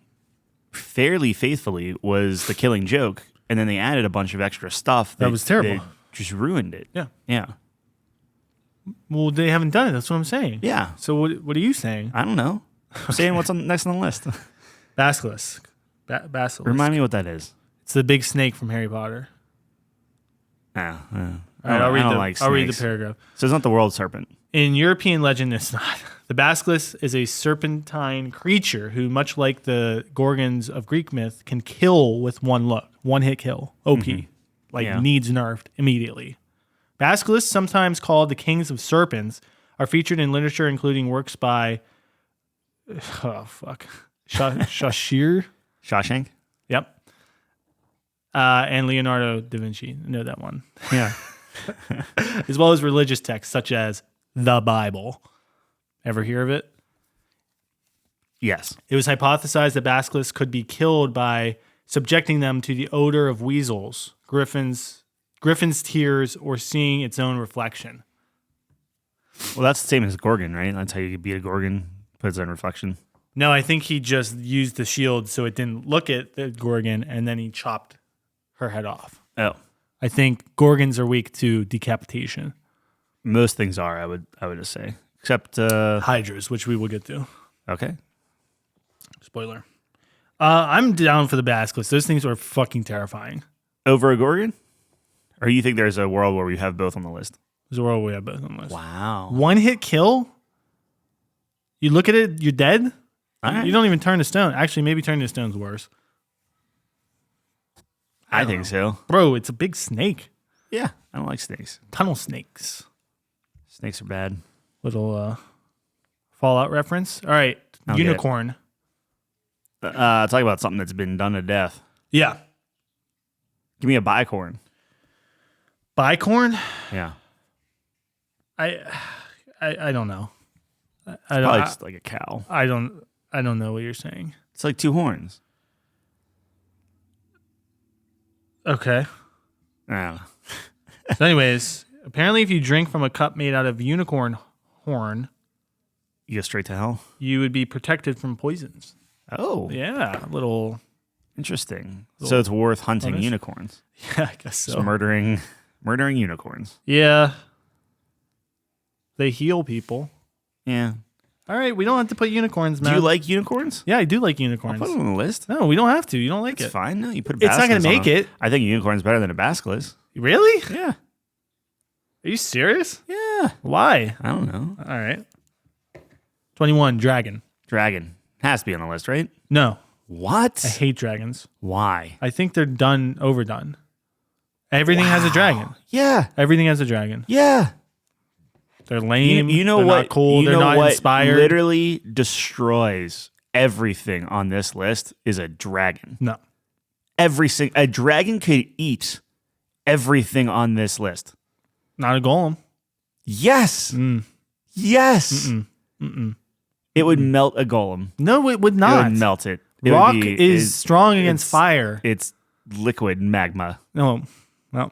fairly faithfully was The Killing Joke, and then they added a bunch of extra stuff that was terrible. That just ruined it. Yeah. Yeah. Well, they haven't done it. That's what I'm saying. Yeah. So what are you saying? I don't know. I'm saying what's next on the list. Basilisk. Basilisk. Remind me what that is. It's the big snake from Harry Potter. Oh, All right, I'll read the paragraph. So it's not the world serpent. In European legend, it's not. The basilisk is a serpentine creature who, much like the Gorgons of Greek myth, can kill with one look. One hit kill. OP. Needs nerfed immediately. Basilisks, sometimes called the kings of serpents, are featured in literature including works by Shashir. Shawshank? Yep. And Leonardo da Vinci. I know that one. Yeah. As well as religious texts such as the Bible. Ever hear of it? Yes. It was hypothesized that basilisks could be killed by subjecting them to the odor of weasels, griffin's tears, or seeing its own reflection. Well, that's the same as Gorgon, right? That's how you beat a Gorgon, put its own reflection. No, I think he just used the shield so it didn't look at the Gorgon, and then he chopped her head off. Oh. I think Gorgons are weak to decapitation. Most things are, I would just say. Except Hydras, which we will get to. Okay. Spoiler. I'm down for the basilisk. Those things are fucking terrifying. Over a Gorgon? Or you think there's a world where we have both on the list? There's a world where we have both on the list. Wow. One hit kill? You look at it, you're dead? Right. You don't even turn to stone. Actually, maybe turning to stone's worse. I think so. Bro, it's a big snake. Yeah, I don't like snakes. Tunnel snakes. Snakes are bad. Little Fallout reference. All right, unicorn. Talk about something that's been done to death. Yeah. Give me a bicorn. Bicorn? Yeah. I don't know. Probably just like a cow. I don't know what you're saying. It's like two horns. Okay. I don't know. So anyways, apparently if you drink from a cup made out of unicorn horn, You go straight to hell. you would be protected from poisons. Oh, Yeah, a little. interesting. So it's worth hunting bonus? unicorns. Yeah, I guess so. So murdering unicorns. Yeah. They heal people. Yeah. All right, we don't have to put unicorns, man. Do you like unicorns? Yeah, I do like unicorns. Put it on the list. No, we don't have to. You don't like It's it. fine. No, you put a It's not going to basilisk make on it. I think a unicorn's better than a basilisk. Really? Yeah. Are you serious? Yeah. Why? I don't know. All right. 21, dragon. Dragon has to be on the list, right? No, What? I hate dragons. Why? I think they're overdone. Everything has a dragon. Yeah. Everything has a dragon. Yeah. They're lame. You know they're what? Not cool. You They're know not what inspired. literally destroys everything on this list is a dragon. No. A dragon could eat everything on this list. Not a golem. Yes. Yes. It would melt a golem. No, it would It not. would melt it. It Rock would is strong against fire. It's liquid magma. No.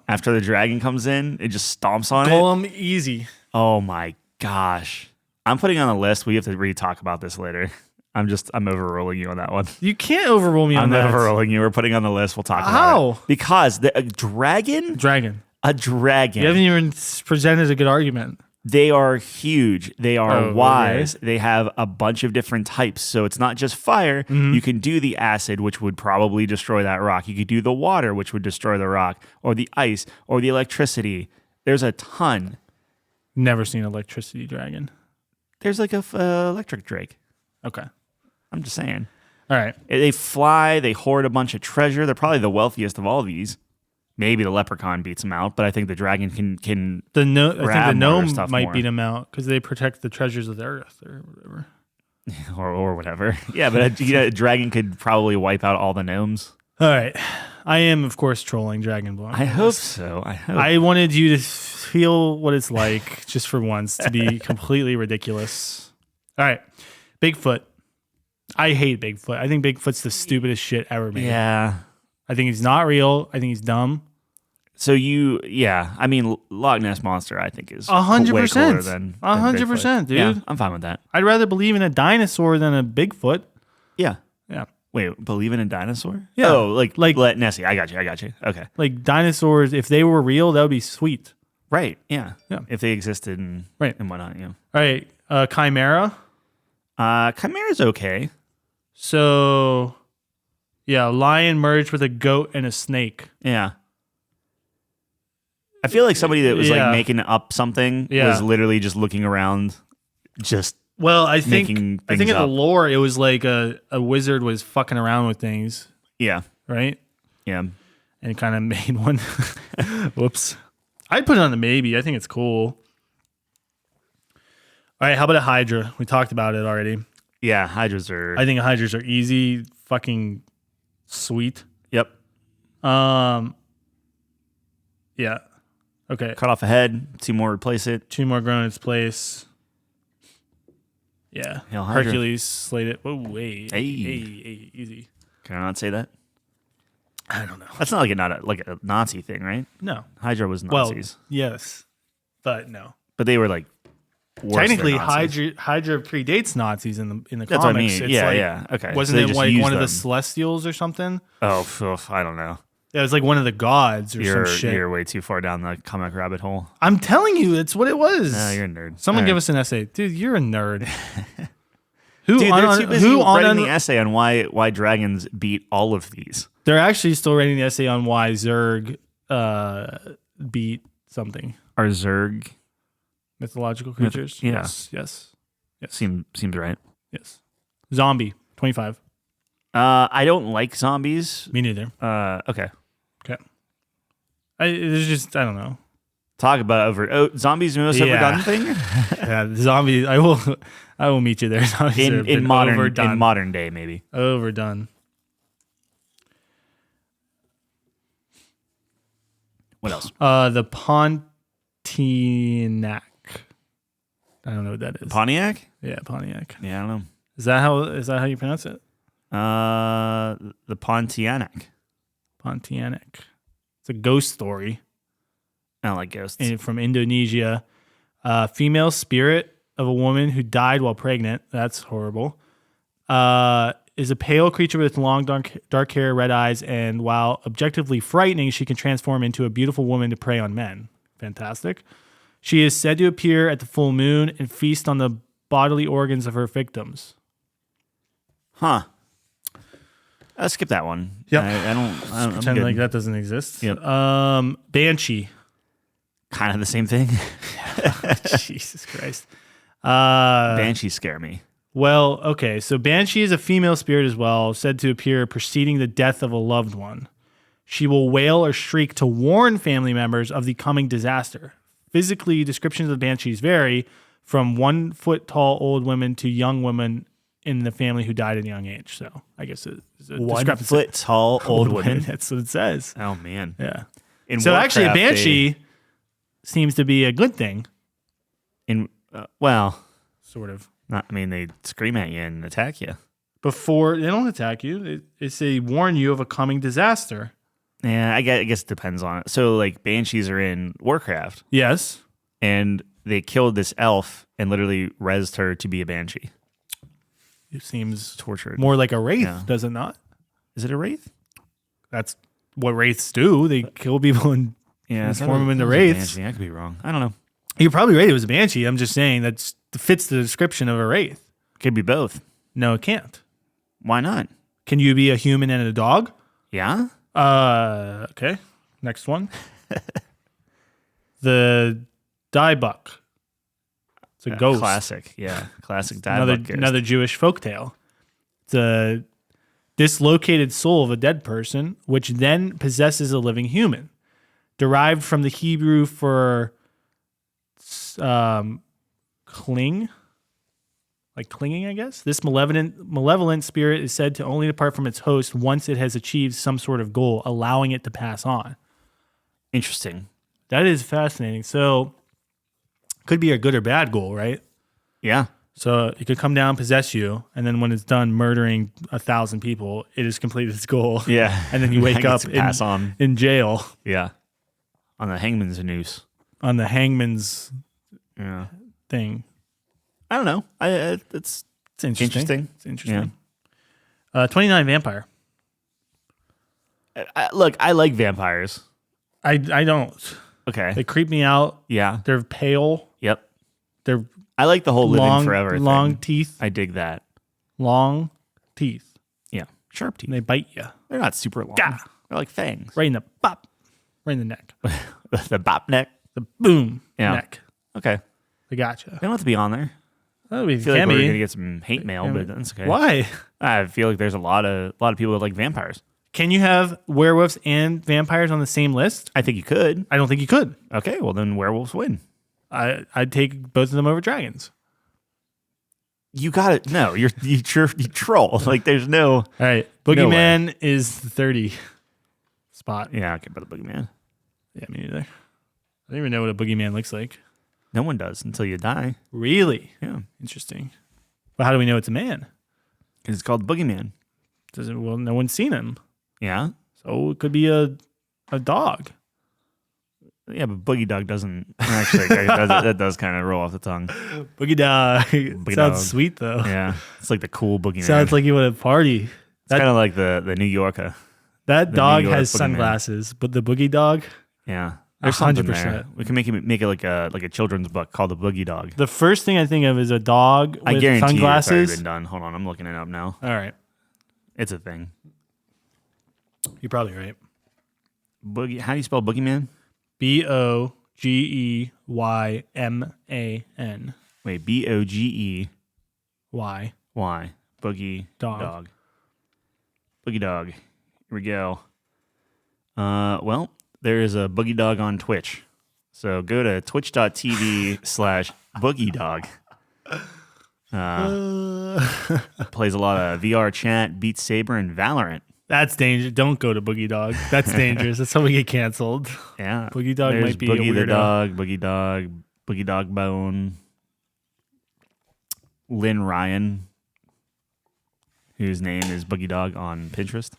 After the dragon comes in, it just stomps on it. Golem, easy. Oh my gosh. I'm putting on a list. We have to re-talk about this later. I'm overruling you on that one. You can't overrule me on I'm that. overruling you. We're putting on the list. We'll talk about How? it. Because a dragon? Dragon. A dragon. You haven't even presented a good argument. They are huge. They are Oh, wise. okay. They have a bunch of different types. So it's not just fire. Mm-hmm. You can do the acid, which would probably destroy that rock. You could do the water, which would destroy the rock, or the ice, or the electricity. There's a ton. Never seen an electricity dragon. There's like a electric drake. Okay. I'm just saying. All right. They fly. They hoard a bunch of treasure. They're probably the wealthiest of all these. Maybe the leprechaun beats them out, but I think the dragon can I think the grab more gnome stuff might more. beat him out because they protect the treasures of the earth or whatever. or whatever. Yeah, but a dragon could probably wipe out all the gnomes. All right. I am, of course, trolling Dragon Ball. I hope so. I wanted you to feel what it's like just for once to be completely ridiculous. All right. Bigfoot. I hate Bigfoot. I think Bigfoot's the stupidest shit ever made. Yeah. I think he's not real. I think he's dumb. So I mean, Loch Ness Monster, I think is 100%. way cooler than 100%, dude. Yeah, I'm fine with that. I'd rather believe in a dinosaur than a Bigfoot. Yeah. Yeah. Wait, believe in a dinosaur? Yeah. Oh, like let Nessie. I got you. Okay. Like dinosaurs, if they were real, that would be sweet. Right. Yeah. Yeah. If they existed and whatnot. Yeah. All right. Chimera. Chimera's okay. So, yeah, a lion merged with a goat and a snake. Yeah. I feel like somebody that was Yeah. like making up something was literally just looking around, just Well, I think making in things the up. lore, it was like a wizard was fucking around with things, yeah, right? yeah. And kind of made one. Whoops. I'd put it on the maybe. I think it's cool. All right, how about a Hydra? We talked about it already. Yeah, hydras are. I think Hydras are easy, fucking sweet. Yep. Yeah. Okay. Cut off a head, 2 more replace it. 2 more grown in its place. Yeah. Hail Hydra. Hercules slayed it. Whoa, wait. Hey. Hey, easy. Can I not say that? I don't know. That's not like a Nazi thing, right? No. Hydra was Well, Nazis, yes. But no. but they were like worse Technically, than Nazis. Hydra predates Nazis in the That's what I comics. mean. It's Yeah, like, yeah. Okay. Wasn't So they it just like used one of the them. Celestials or something? Oh, I don't know. Yeah, it was like one of the gods or some shit. You're way too far down the comic rabbit hole. I'm telling you, that's what it was. No, you're a nerd. Someone All give right. us an essay. Dude, you're a nerd. Who Dude, on, they're too busy who on writing the essay on why dragons beat all of these. They're actually still writing the essay on why Zerg beat something. Are Zerg Mythological creatures? yeah. Yes. seems right. Yes. Zombie, 25. I don't like zombies. Me neither. Okay. Okay. There's just, I don't know. Talk about zombies the most overdone thing Yeah, the zombie, I will meet you there. Zombies have been in modern day maybe. Overdone. What else? The Pontiac. I don't know what that is. Pontiac? Yeah, Pontiac. Yeah, I don't know. Is that how you pronounce it? The Pontiac. Pontiac. It's a ghost story. I don't like ghosts. from Indonesia. Female spirit of a woman who died while pregnant. That's horrible. Is a pale creature with long dark hair, red eyes, and while objectively frightening, she can transform into a beautiful woman to prey on men. Fantastic. She is said to appear at the full moon and feast on the bodily organs of her victims. Huh. I'll skip that one. Yep. I don't Pretend like that doesn't exist. Yep. Banshee. Kind of the same thing. Jesus Christ. Banshees scare me. Well, okay. So Banshee is a female spirit as well, said to appear preceding the death of a loved one. She will wail or shriek to warn family members of the coming disaster. Physically, descriptions of banshees vary from 1 foot tall old women to young women in the family who died at a young age. So I guess it's a 1 foot tall old women. That's what it says. Oh man. Yeah. In so Warcraft, actually, a banshee seems to be a good thing. Well, Sort of. not. I mean, they scream at you and attack you. Before they don't attack you, they warn you of a coming disaster. Yeah, I guess it depends on it. So, like, banshees are in Warcraft, Yes. and they killed this elf and literally rezzed her to be a banshee. It seems Tortured. more like a wraith, Yeah. does it not? Is it a wraith? That's what wraiths do. They kill people and transform them into wraiths. Banshee. I could be wrong. I don't know. You're probably right. It was a banshee. I'm just saying that fits the description of a wraith. Could be both. No, it can't. Why not? Can you be a human and a dog? Yeah. Okay. Next one. The diebuck. It's a ghost. Classic. Yeah. Classic diebuck ghost. Another Jewish folktale. It's a dislocated soul of a dead person, which then possesses a living human. Derived from the Hebrew for cling, like clinging, I guess. This malevolent spirit is said to only depart from its host once it has achieved some sort of goal, allowing it to pass on. Interesting. That is fascinating. So, could be a good or bad goal, right? Yeah. So it could come down, possess you, and then when it's done murdering 1,000 people, it has completed its goal. Yeah. And then you wake up pass on. in jail Yeah. On the hangman's noose. on the hangman's Yeah. thing. I don't know. It's Interesting. It's interesting. Yeah. 29 vampire. Look, I like vampires. I don't. Okay. They creep me out. Yeah. They're pale. Yep. They're I like the whole living long, forever long thing. teeth. I dig that. Long teeth. Yeah. Sharp teeth. And they bite you. They're not super long. Gah. They're like fangs. Right in the bop. Right in the neck. The bop neck. The boom. Yeah. Neck. Okay. They got you. They don't have to be on there. Oh, we I feel like can we're be. gonna get some hate mail, but that's okay. Why? I feel like there's a lot of people that like vampires. Can you have werewolves and vampires on the same list? I think you could. I don't think you could. Okay, well then werewolves win. I'd take both of them over dragons. You got it. No, you troll. Like there's no. All right, Boogeyman is the 30 spot. Yeah, okay, but the boogeyman. Yeah, me neither. I don't even know what a boogeyman looks like. No one does until you die. Really? Yeah, Interesting. But how do we know it's a man? because it's called boogeyman. Well, no one's seen him. Yeah, So it could be a dog. yeah, but boogie dog doesn't actually. that does kind of roll off the tongue. Boogie dog. Boogie Sounds dog. sweet, though. Yeah, it's like the cool boogeyman. Sounds like you want to party. it's kind of like the New Yorker. That The dog New York has boogeyman. sunglasses, but the boogie dog, Yeah, there's something 100%. there. We can make it like a children's book called the Boogie Dog. the first thing I think of is a dog I with guarantee you it's already sunglasses. been done. Hold on, I'm looking it up now. All right. It's a thing. You're probably right. Boogie. How do you spell boogeyman? Bogeyyman. Wait, Bogey. Y. Why? Boogie Dog. Boogie dog. Here we go. Well, there is a boogie dog on Twitch. So go to twitch.tv/boogie dog. Plays a lot of VR chat, Beat Saber, and Valorant. That's dangerous. Don't go to Boogie Dog. That's dangerous. That's how we get canceled. Yeah. Boogie Dog There's might be Boogie a the weirdo. Boogie Dog Bone, Lynn Ryan, whose name is Boogie Dog on Pinterest.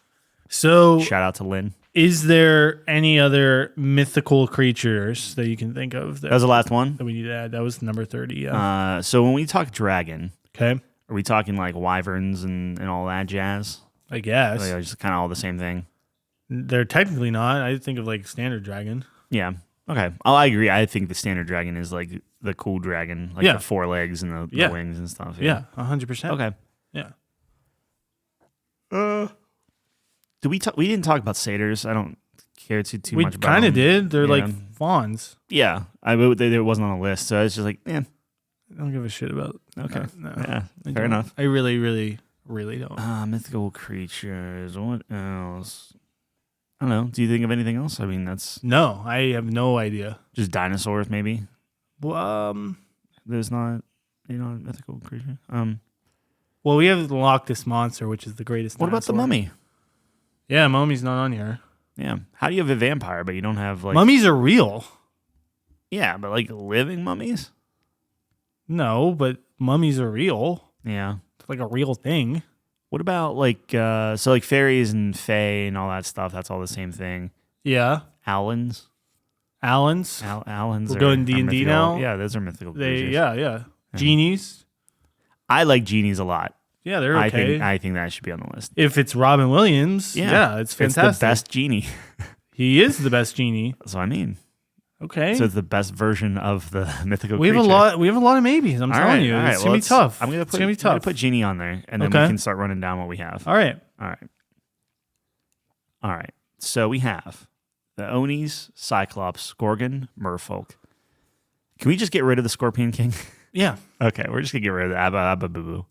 So, Shout out to Lynn. is there any other mythical creatures that you can think of That was the last one. that we need to add? That was number 30. Yeah. So when we talk dragon, Okay. are we talking like wyverns and all that jazz? I guess. Like, just kind of all the same thing. They're technically not. I think of like standard dragon. Yeah. Okay. Oh, I agree. I think the standard dragon is like the cool dragon, like the 4 legs and the wings and stuff. Yeah, 100%. Okay. Yeah. We didn't talk about satyrs. I don't care too much about them. We kind of did. They're Yeah. like fawns. Yeah. It wasn't on the list, so it's just like, I don't give a shit about. Okay. No. Yeah. I Fair enough. I really, really, really don't. Mythical creatures. What else? I don't know. Do you think of anything else? I mean, that's No, I have no idea. just dinosaurs, maybe. Well, There's not, mythical creature. well, we have the Loch Ness Monster, which is the greatest. What about the dinosaur. mummy? Yeah, mummy's not on here. Yeah. How do you have a vampire, but you don't have like Mummies are real. Yeah, but like living mummies? No, but mummies are real. Yeah. It's like a real thing. What about like like fairies and fae and all that stuff? That's all the same thing. Yeah. Owlins. Allens. Owlins. We're going D&D mythical. now? Yeah, those are mythical creatures. Yeah. Genies. I like genies a lot. Yeah, they're okay. I think that should be on the list. If it's Robin Williams, it's fantastic. It's the best genie. He is the best genie. That's what I mean. Okay. So it's the best version of the mythical We have creature. a lot of maybes. I'm telling you. It's gonna be tough. It's gonna be tough. I'm gonna put genie on there, and then we can start running down what we have. All right. All right. So we have the Onis, Cyclops, Gorgon, Merfolk. Can we just get rid of the Scorpion King? Yeah. Okay, we're just gonna get rid of the Abba Boo Boo.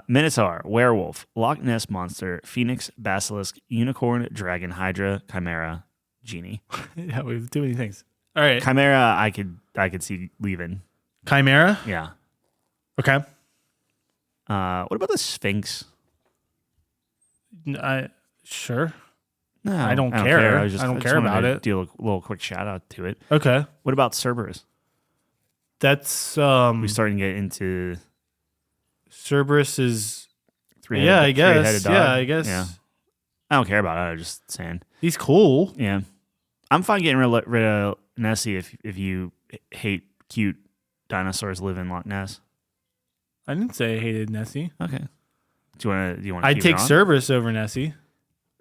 Minotaur, Werewolf, Loch Ness Monster, Phoenix, Basilisk, Unicorn, Dragon, Hydra, Chimera, Genie. Yeah, we have too many things. All right. Chimera, I could see leaving. Chimera? Yeah. Okay. What about the Sphinx? Sure. No, I don't care. I I just don't care about to it. Do a little quick shout out to it. Okay. What about Cerberus? That's We're starting to get into Cerberus is three-headed I guess. three-headed dog. Yeah, I guess. Yeah. I don't care about it. I'm just saying. He's cool. Yeah. I'm fine getting rid of Nessie if you hate cute dinosaurs live in Loch Ness. I didn't say I hated Nessie. Okay. Do you want to I'd take Cerberus over Nessie.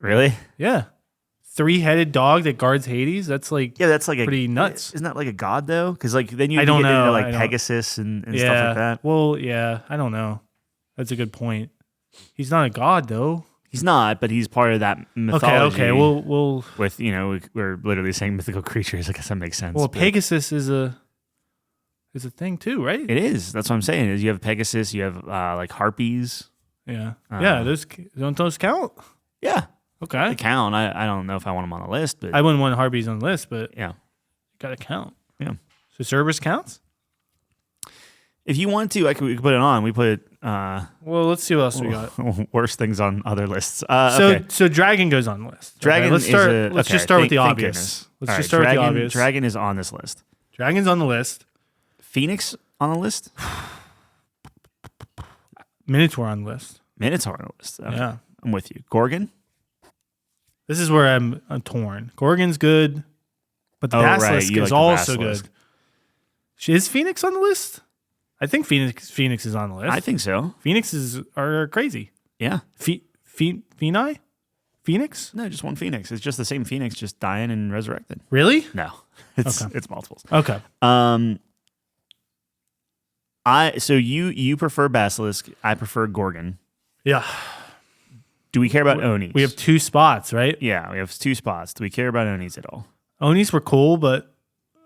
Really? Yeah. 3-headed dog that guards Hades. That's like that's like pretty nuts. Isn't that like a god though? Because like then you I don't get know. into like Pegasus and stuff like that. Well, yeah. I don't know. That's a good point. He's not a god though. He's not, but he's part of that mythology. Okay. We'll with we're literally saying mythical creatures. I guess that makes sense. Well, Pegasus is a thing too, right? It is. That's what I'm saying. Is you have Pegasus, you have like harpies. Yeah. Those don't those count? Yeah. Okay. They count. I don't know if I want them on the list, but I wouldn't want harpies on the list, but yeah, gotta count. Yeah. So Cerberus counts? If you want to, we could put it on. We put well, let's see what else we got. Worse things on other lists. So Dragon goes on the list. Dragon. Okay, let's just start with the obvious. Goodness. Let's All just right, start with the obvious. Dragon is on this list. Dragon's on the list. Phoenix on the list. Minotaur on the list. Minotaur on the list. Okay. Yeah. I'm with you. Gorgon. This is where I'm torn. Gorgon's good, but the Basilisk is also good. Is Phoenix on the list? I think Phoenix is on the list. I think so. Phoenixes are crazy. Yeah. Phoenix? Phoenix? No, just one Phoenix. It's just the same Phoenix, just dying and resurrected. Really? No, it's multiples. Okay. So you prefer Basilisk. I prefer Gorgon. Yeah. Do we care about Onis? We have 2 spots, right? Yeah, we have 2 spots. Do we care about Onis at all? Onis were cool, but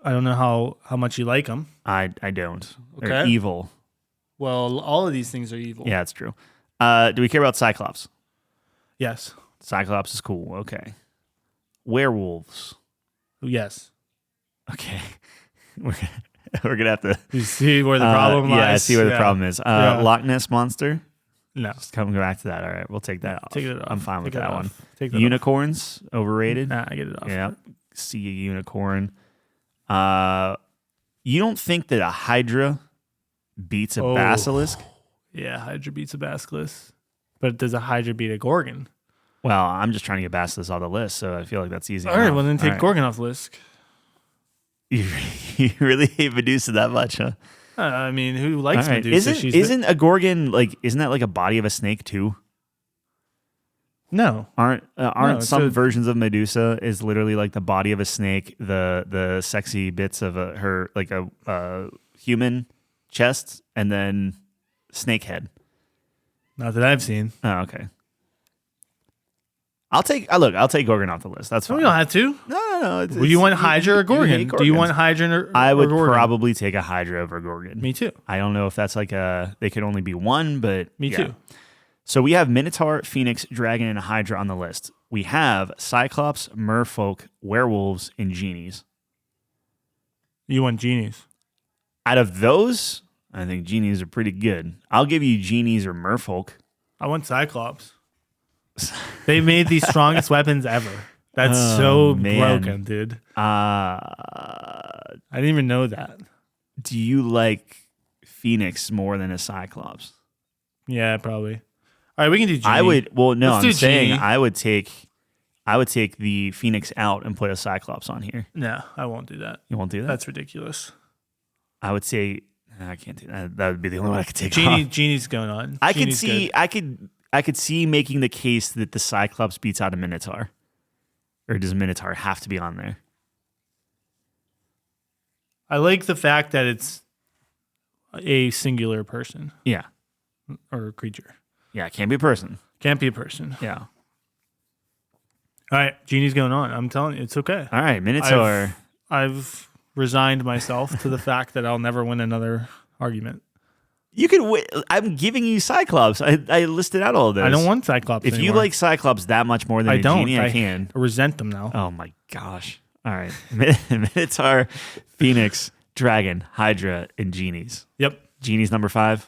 I don't know how much you like them. I don't. Okay. They're evil. Well, all of these things are evil. Yeah, that's true. Do we care about Cyclops? Yes. Cyclops is cool. Okay. Werewolves. Yes. Okay. We're gonna have to. You see where the problem lies? Yeah, I see where the problem is. Loch Ness Monster. No. Just come back to that. All right, we'll take that off. Take it off. I'm fine with that one. Take that Unicorns overrated. Nah, I get it off. Yeah. See a unicorn. You don't think that a Hydra beats a Basilisk? Yeah, Hydra beats a Basilisk. But does a Hydra beat a Gorgon? Well, I'm just trying to get Basilisk off the list, so I feel like that's easy. All right, enough. well then take All right. Gorgon off the list. You really hate Medusa that much, huh? I mean, who likes All right. Medusa? Isn't a Gorgon like? Isn't that like a body of a snake too? No. Aren't it's some a- versions of Medusa is literally like the body of a snake, the sexy bits of her like a human chest, and then snake head. Not that I've seen. Oh, okay. I'll take Gorgon off the list. That's fine. We don't have to. No. Do you want Hydra or Gorgon? Do you want Hydra or I would Gorgon? probably take a Hydra over Gorgon. Me too. I don't know if that's like they could only be one, but Me yeah. too. So we have Minotaur, Phoenix, Dragon, and Hydra on the list. We have Cyclops, Merfolk, Werewolves, and Genies. You want genies? Out of those, I think Genies are pretty good. I'll give you Genies or Merfolk. I want Cyclops. They made the strongest weapons ever. That's so man. broken, dude. I didn't even know that. Do you like Phoenix more than a Cyclops? Yeah, probably. All right, we can do Genie. I would. Well, no, Let's I'm do saying Genie. I would take the Phoenix out and put a Cyclops on here. No, I won't do that. You won't do that? That's ridiculous. I would say I can't do that. That would be the only one I could take off. Genie's going on. I could Genie's see. good. I could see making the case that the Cyclops beats out a Minotaur, or does Minotaur have to be on there? I like the fact that it's a singular person Yeah, or a creature. yeah. It can't be a person. Can't be a person. Yeah. All right, Genie's going on. I'm telling you, it's okay. All right, Minotaur. I've resigned myself to the fact that I'll never win another argument. You could. I'm giving you Cyclops. I listed out all of those. I don't want Cyclops If anymore. you like Cyclops that much more than I a don't. Genie, I can. resent them now. Oh my gosh. All right. Minotaur, Phoenix, Dragon, Hydra, and Genies. Yep. Genie's number 5.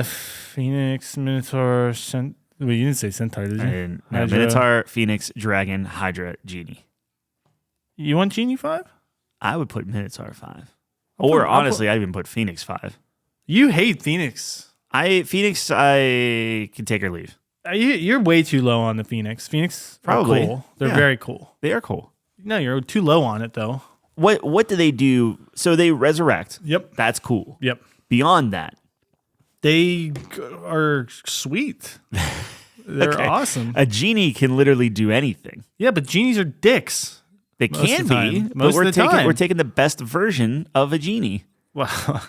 Phoenix, Minotaur, wait, you didn't say Centaur, did you? And Hydra. Minotaur, Phoenix, Dragon, Hydra, Genie. You want Genie 5? I would put Minotaur 5. I'll Or put- honestly, I'd even put Phoenix 5. You hate Phoenix. Phoenix, I can take or leave. You're way too low on the Phoenix. Phoenix Probably. are cool. They're Yeah. very cool. They are cool. No, you're too low on it, though. What do they do? So they resurrect. Yep. That's cool. Yep. Beyond that, They are sweet. They're Okay. awesome. a genie can literally do anything. Yeah, but genies are dicks. They Most can of the be, time. but Most we're of the time. we're taking the best version of a genie. Well,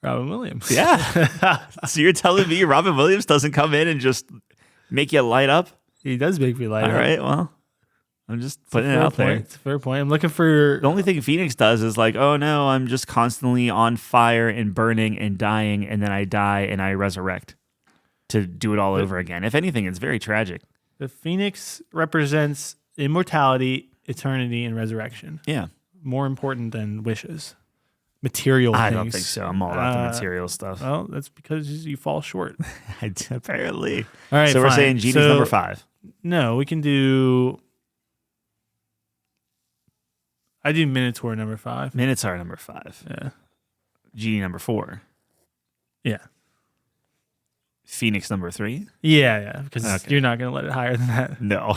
Robin Williams. Yeah. So you're telling me Robin Williams doesn't come in and just make you light up? He does make me light All up. right. Well, I'm just It's a putting it fair out there. point. It's a fair point. I'm looking for. The only thing Phoenix does is like, oh no, I'm just constantly on fire and burning and dying, and then I die and I resurrect to do it all over again. If anything, it's very tragic. The Phoenix represents immortality, eternity, and resurrection. Yeah. More important than wishes. Material I things. don't think so. I'm all about the material stuff. Well, that's because you fall short. Apparently. All right, So we're fine. saying Genie's So- number 5. No, we can do. I do Minotaur number 5. Minotaur number 5. Yeah. Genie number 4. Yeah. Phoenix number 3. Yeah, because Okay. you're not going to let it higher than that. No.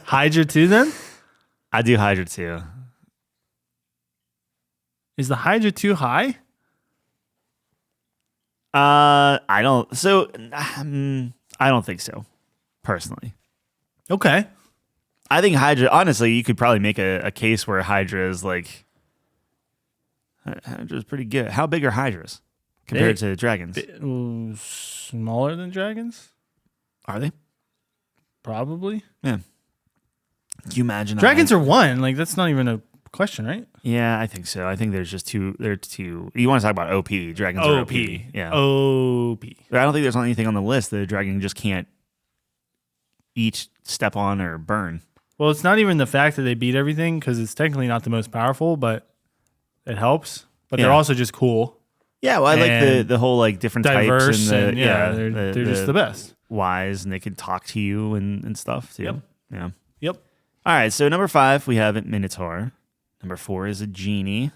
Hydra 2 then? I do Hydra too. Is the Hydra too high? I don't. So I don't think so. Personally, Okay. I think Hydra. Honestly, you could probably make a case where Hydra is like Hydra's pretty good. How big are Hydras compared to dragons? Smaller than dragons? Are they? Probably. Yeah. Can you imagine? Dragons are one. Like, that's not even a question, right? Yeah, I think so. I think there's just two. They're two. You want to talk about OP? Dragons are OP. Yeah. OP. But I don't think there's anything on the list that a dragon just can't each step on or burn. Well, it's not even the fact that they beat everything, because it's technically not the most powerful, but it helps. But they're Yeah. also just cool. Yeah, well, I like And the whole like different Diverse. types and And, they're just the best. wise, and they can talk to you and stuff too. Yep. Yeah. Yep. All right. So number 5, we have Minotaur. Number 4 is a Genie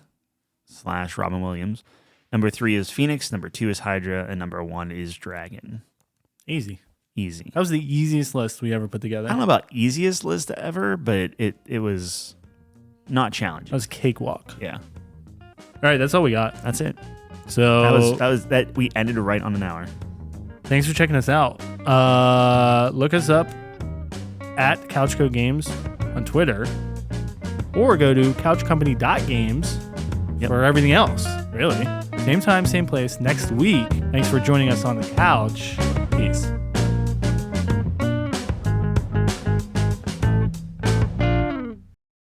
/ Robin Williams. Number 3 is Phoenix. Number 2 is Hydra, and number 1 is Dragon. Easy. Easy. That was the easiest list we ever put together. I don't know about easiest list ever, but it was not challenging. That was cakewalk. Yeah. All right, that's all we got. That's it. So That we ended right on an hour. thanks for checking us out. Look us up at Couchco Games on Twitter, or go to couchcompany.games for everything else. Really. Same time, same place next week. Thanks for joining us on the couch. Peace.